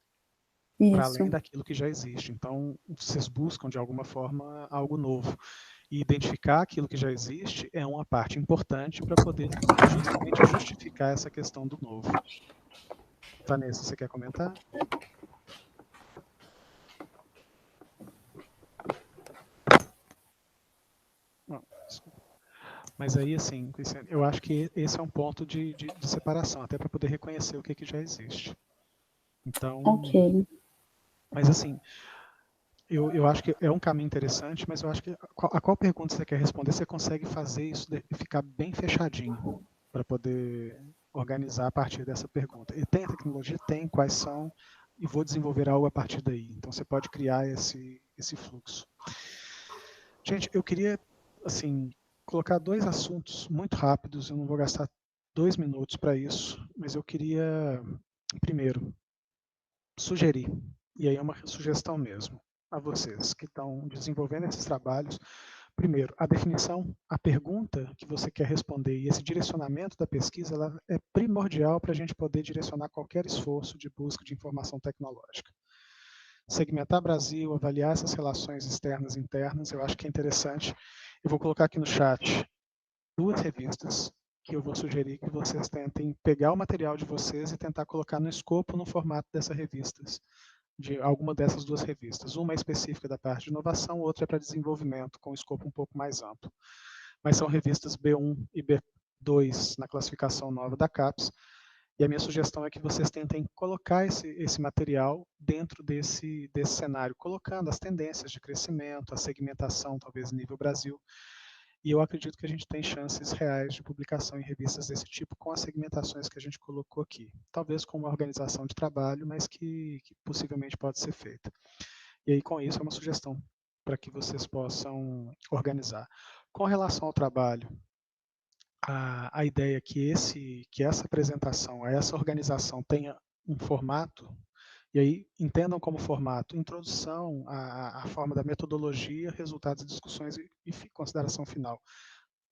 para além daquilo que já existe. Então, vocês buscam, de alguma forma, algo novo. E identificar aquilo que já existe é uma parte importante para poder justamente justificar essa questão do novo. Vanessa, você quer comentar? Mas aí, assim, eu acho que esse é um ponto de separação, até para poder reconhecer o que já existe. Então, mas assim, eu acho que é um caminho interessante, mas eu acho que a qual pergunta você quer responder, você consegue fazer isso ficar bem fechadinho, para poder organizar a partir dessa pergunta. E tem a tecnologia? Tem, quais são? E vou desenvolver algo a partir daí. Então, você pode criar esse fluxo. Gente, eu queria, assim, colocar dois assuntos muito rápidos, eu não vou gastar 2 minutos para isso, mas eu queria, primeiro, sugerir, e aí é uma sugestão mesmo, a vocês que estão desenvolvendo esses trabalhos, primeiro, a definição, a pergunta que você quer responder e esse direcionamento da pesquisa, ela é primordial para a gente poder direcionar qualquer esforço de busca de informação tecnológica. Segmentar Brasil, avaliar essas relações externas e internas, eu acho que é interessante. Eu vou colocar aqui no chat 2 revistas que eu vou sugerir que vocês tentem pegar o material de vocês e tentar colocar no escopo, no formato dessas revistas, de alguma dessas 2 revistas. Uma é específica da parte de inovação, outra é para desenvolvimento, com um escopo um pouco mais amplo. Mas são revistas B1 e B2 na classificação nova da CAPES, e a minha sugestão é que vocês tentem colocar esse material dentro desse cenário, colocando as tendências de crescimento, a segmentação, talvez nível Brasil. E eu acredito que a gente tem chances reais de publicação em revistas desse tipo, com as segmentações que a gente colocou aqui. Talvez com uma organização de trabalho, mas que possivelmente pode ser feita. E aí, com isso, é uma sugestão para que vocês possam organizar. Com relação ao trabalho, a ideia que essa apresentação, essa organização tenha um formato, e aí entendam como formato, introdução, a forma da metodologia, resultados, discussões e consideração final.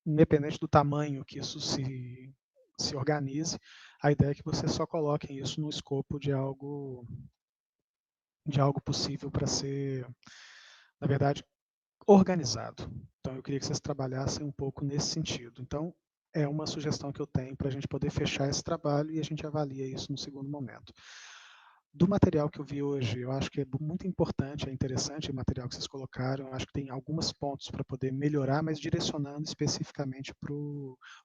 Independente do tamanho que isso se organize, a ideia é que vocês só coloquem isso no escopo de algo possível para ser, na verdade, organizado. Então, eu queria que vocês trabalhassem um pouco nesse sentido. Então, é uma sugestão que eu tenho para a gente poder fechar esse trabalho e a gente avalia isso no segundo momento. Do material que eu vi hoje, eu acho que é muito importante, é interessante o material que vocês colocaram, eu acho que tem alguns pontos para poder melhorar, mas direcionando especificamente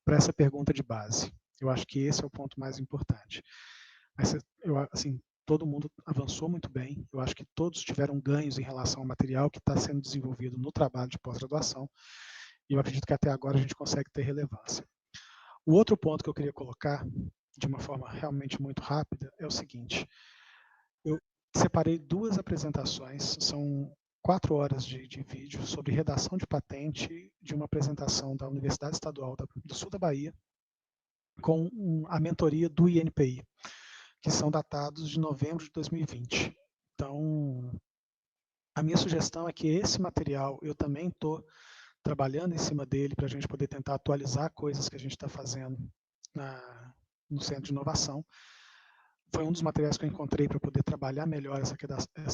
para essa pergunta de base. Eu acho que esse é o ponto mais importante. Mas, assim, todo mundo avançou muito bem, eu acho que todos tiveram ganhos em relação ao material que está sendo desenvolvido no trabalho de pós-graduação, e eu acredito que até agora a gente consegue ter relevância. O outro ponto que eu queria colocar, de uma forma realmente muito rápida, é o seguinte: Eu separei 2 apresentações, são 4 horas de vídeo sobre redação de patente de uma apresentação da Universidade Estadual do Sul da Bahia, com a mentoria do INPI, que são datados de novembro de 2020. Então, a minha sugestão é que esse material, eu também estou trabalhando em cima dele para a gente poder tentar atualizar coisas que a gente está fazendo no Centro de Inovação. Foi um dos materiais que eu encontrei para poder trabalhar melhor essa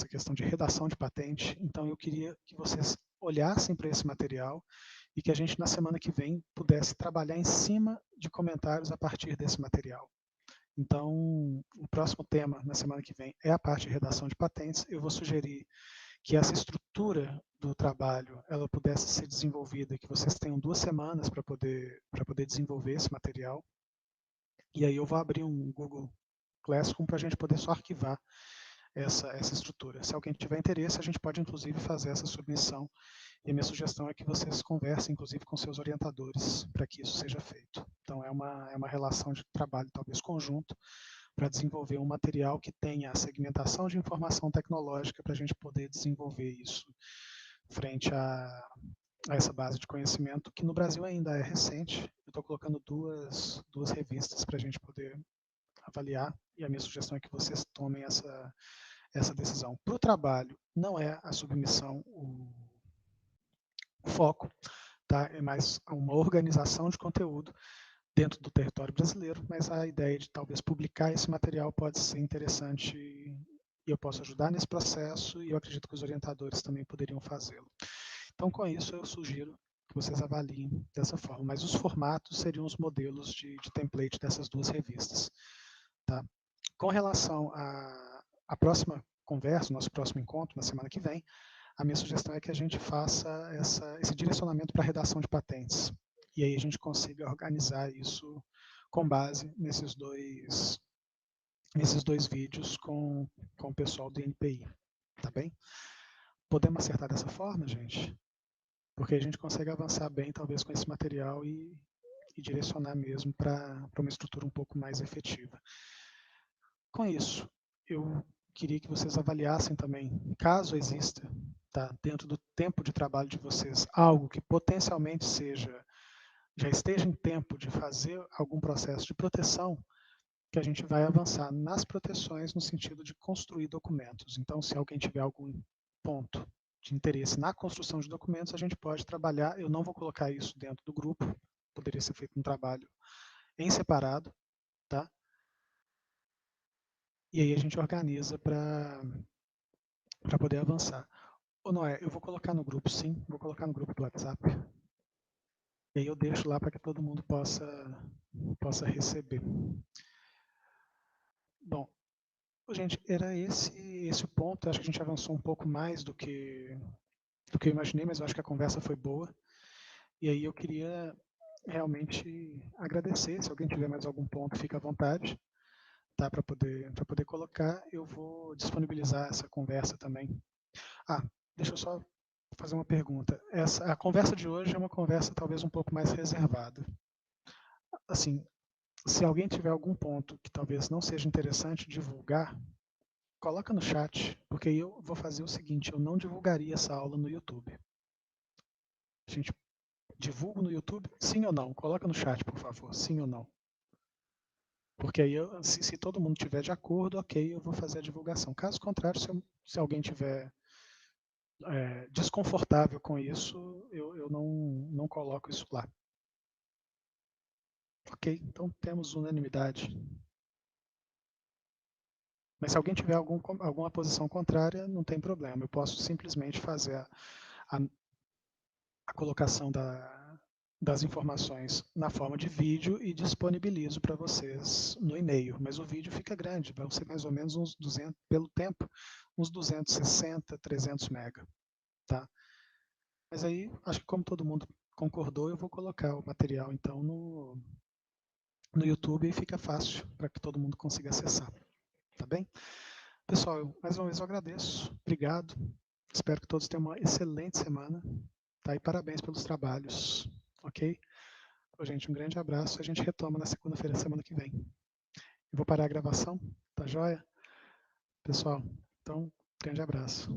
questão de redação de patente. Então, eu queria que vocês olhassem para esse material e que a gente, na semana que vem, pudesse trabalhar em cima de comentários a partir desse material. Então, o próximo tema, na semana que vem, é a parte de redação de patentes. Eu vou sugerir que essa estrutura do trabalho ela pudesse ser desenvolvida, que vocês tenham 2 semanas para poder desenvolver esse material. E aí eu vou abrir um Google Classroom para a gente poder só arquivar essa estrutura. Se alguém tiver interesse, a gente pode, inclusive, fazer essa submissão. E a minha sugestão é que vocês conversem, inclusive, com seus orientadores para que isso seja feito. Então, é uma relação de trabalho, talvez, conjunto, para desenvolver um material que tenha a segmentação de informação tecnológica para a gente poder desenvolver isso frente a essa base de conhecimento, que no Brasil ainda é recente. Eu estou colocando duas revistas para a gente poder avaliar, e a minha sugestão é que vocês tomem essa decisão. Para o trabalho, não é a submissão o foco, tá? É mais uma organização de conteúdo dentro do território brasileiro, mas a ideia de talvez publicar esse material pode ser interessante e eu posso ajudar nesse processo e eu acredito que os orientadores também poderiam fazê-lo. Então, com isso, eu sugiro que vocês avaliem dessa forma, mas os formatos seriam os modelos de template dessas 2 revistas. Tá? Com relação à próxima conversa, nosso próximo encontro, na semana que vem, a minha sugestão é que a gente faça esse direcionamento para a redação de patentes. E aí a gente consiga organizar isso com base nesses dois vídeos com o pessoal do INPI. Tá bem? Podemos acertar dessa forma, gente? Porque a gente consegue avançar bem, talvez, com esse material e direcionar mesmo para uma estrutura um pouco mais efetiva. Com isso, eu queria que vocês avaliassem também, caso exista, tá, dentro do tempo de trabalho de vocês, algo que potencialmente já esteja em tempo de fazer algum processo de proteção, que a gente vai avançar nas proteções no sentido de construir documentos. Então, se alguém tiver algum ponto de interesse na construção de documentos, a gente pode trabalhar. Eu não vou colocar isso dentro do grupo, poderia ser feito um trabalho em separado, tá? E aí a gente organiza para poder avançar. Ô Noé, eu vou colocar no grupo, sim, vou colocar no grupo do WhatsApp. E aí eu deixo lá para que todo mundo possa receber. Bom, gente, era esse o ponto. Acho que a gente avançou um pouco mais do que eu imaginei, mas eu acho que a conversa foi boa. E aí eu queria realmente agradecer. Se alguém tiver mais algum ponto, fica à vontade, tá, para poder colocar. Eu vou disponibilizar essa conversa também. Ah, deixa eu só fazer uma pergunta. A conversa de hoje é uma conversa talvez um pouco mais reservada. Assim, se alguém tiver algum ponto que talvez não seja interessante divulgar, coloca no chat, porque eu vou fazer o seguinte, eu não divulgaria essa aula no YouTube. A gente divulga no YouTube? Sim ou não? Coloca no chat, por favor, sim ou não. Porque aí, se todo mundo estiver de acordo, ok, eu vou fazer a divulgação. Caso contrário, se alguém tiver desconfortável com isso, eu não coloco isso lá. Ok, então temos unanimidade. Mas se alguém tiver alguma posição contrária, não tem problema. Eu posso simplesmente fazer a colocação das informações na forma de vídeo e disponibilizo para vocês no e-mail. Mas o vídeo fica grande, vai ser mais ou menos uns 200, pelo tempo, uns 260, 300 mega. Tá? Mas aí, acho que como todo mundo concordou, eu vou colocar o material, então, no YouTube e fica fácil para que todo mundo consiga acessar. Tá bem? Pessoal, mais uma vez eu agradeço. Obrigado. Espero que todos tenham uma excelente semana. Tá? E parabéns pelos trabalhos. Ok? Ô, gente, um grande abraço. A gente retoma na segunda-feira, semana que vem. Eu vou parar a gravação. Tá joia? pessoal. Então, grande abraço.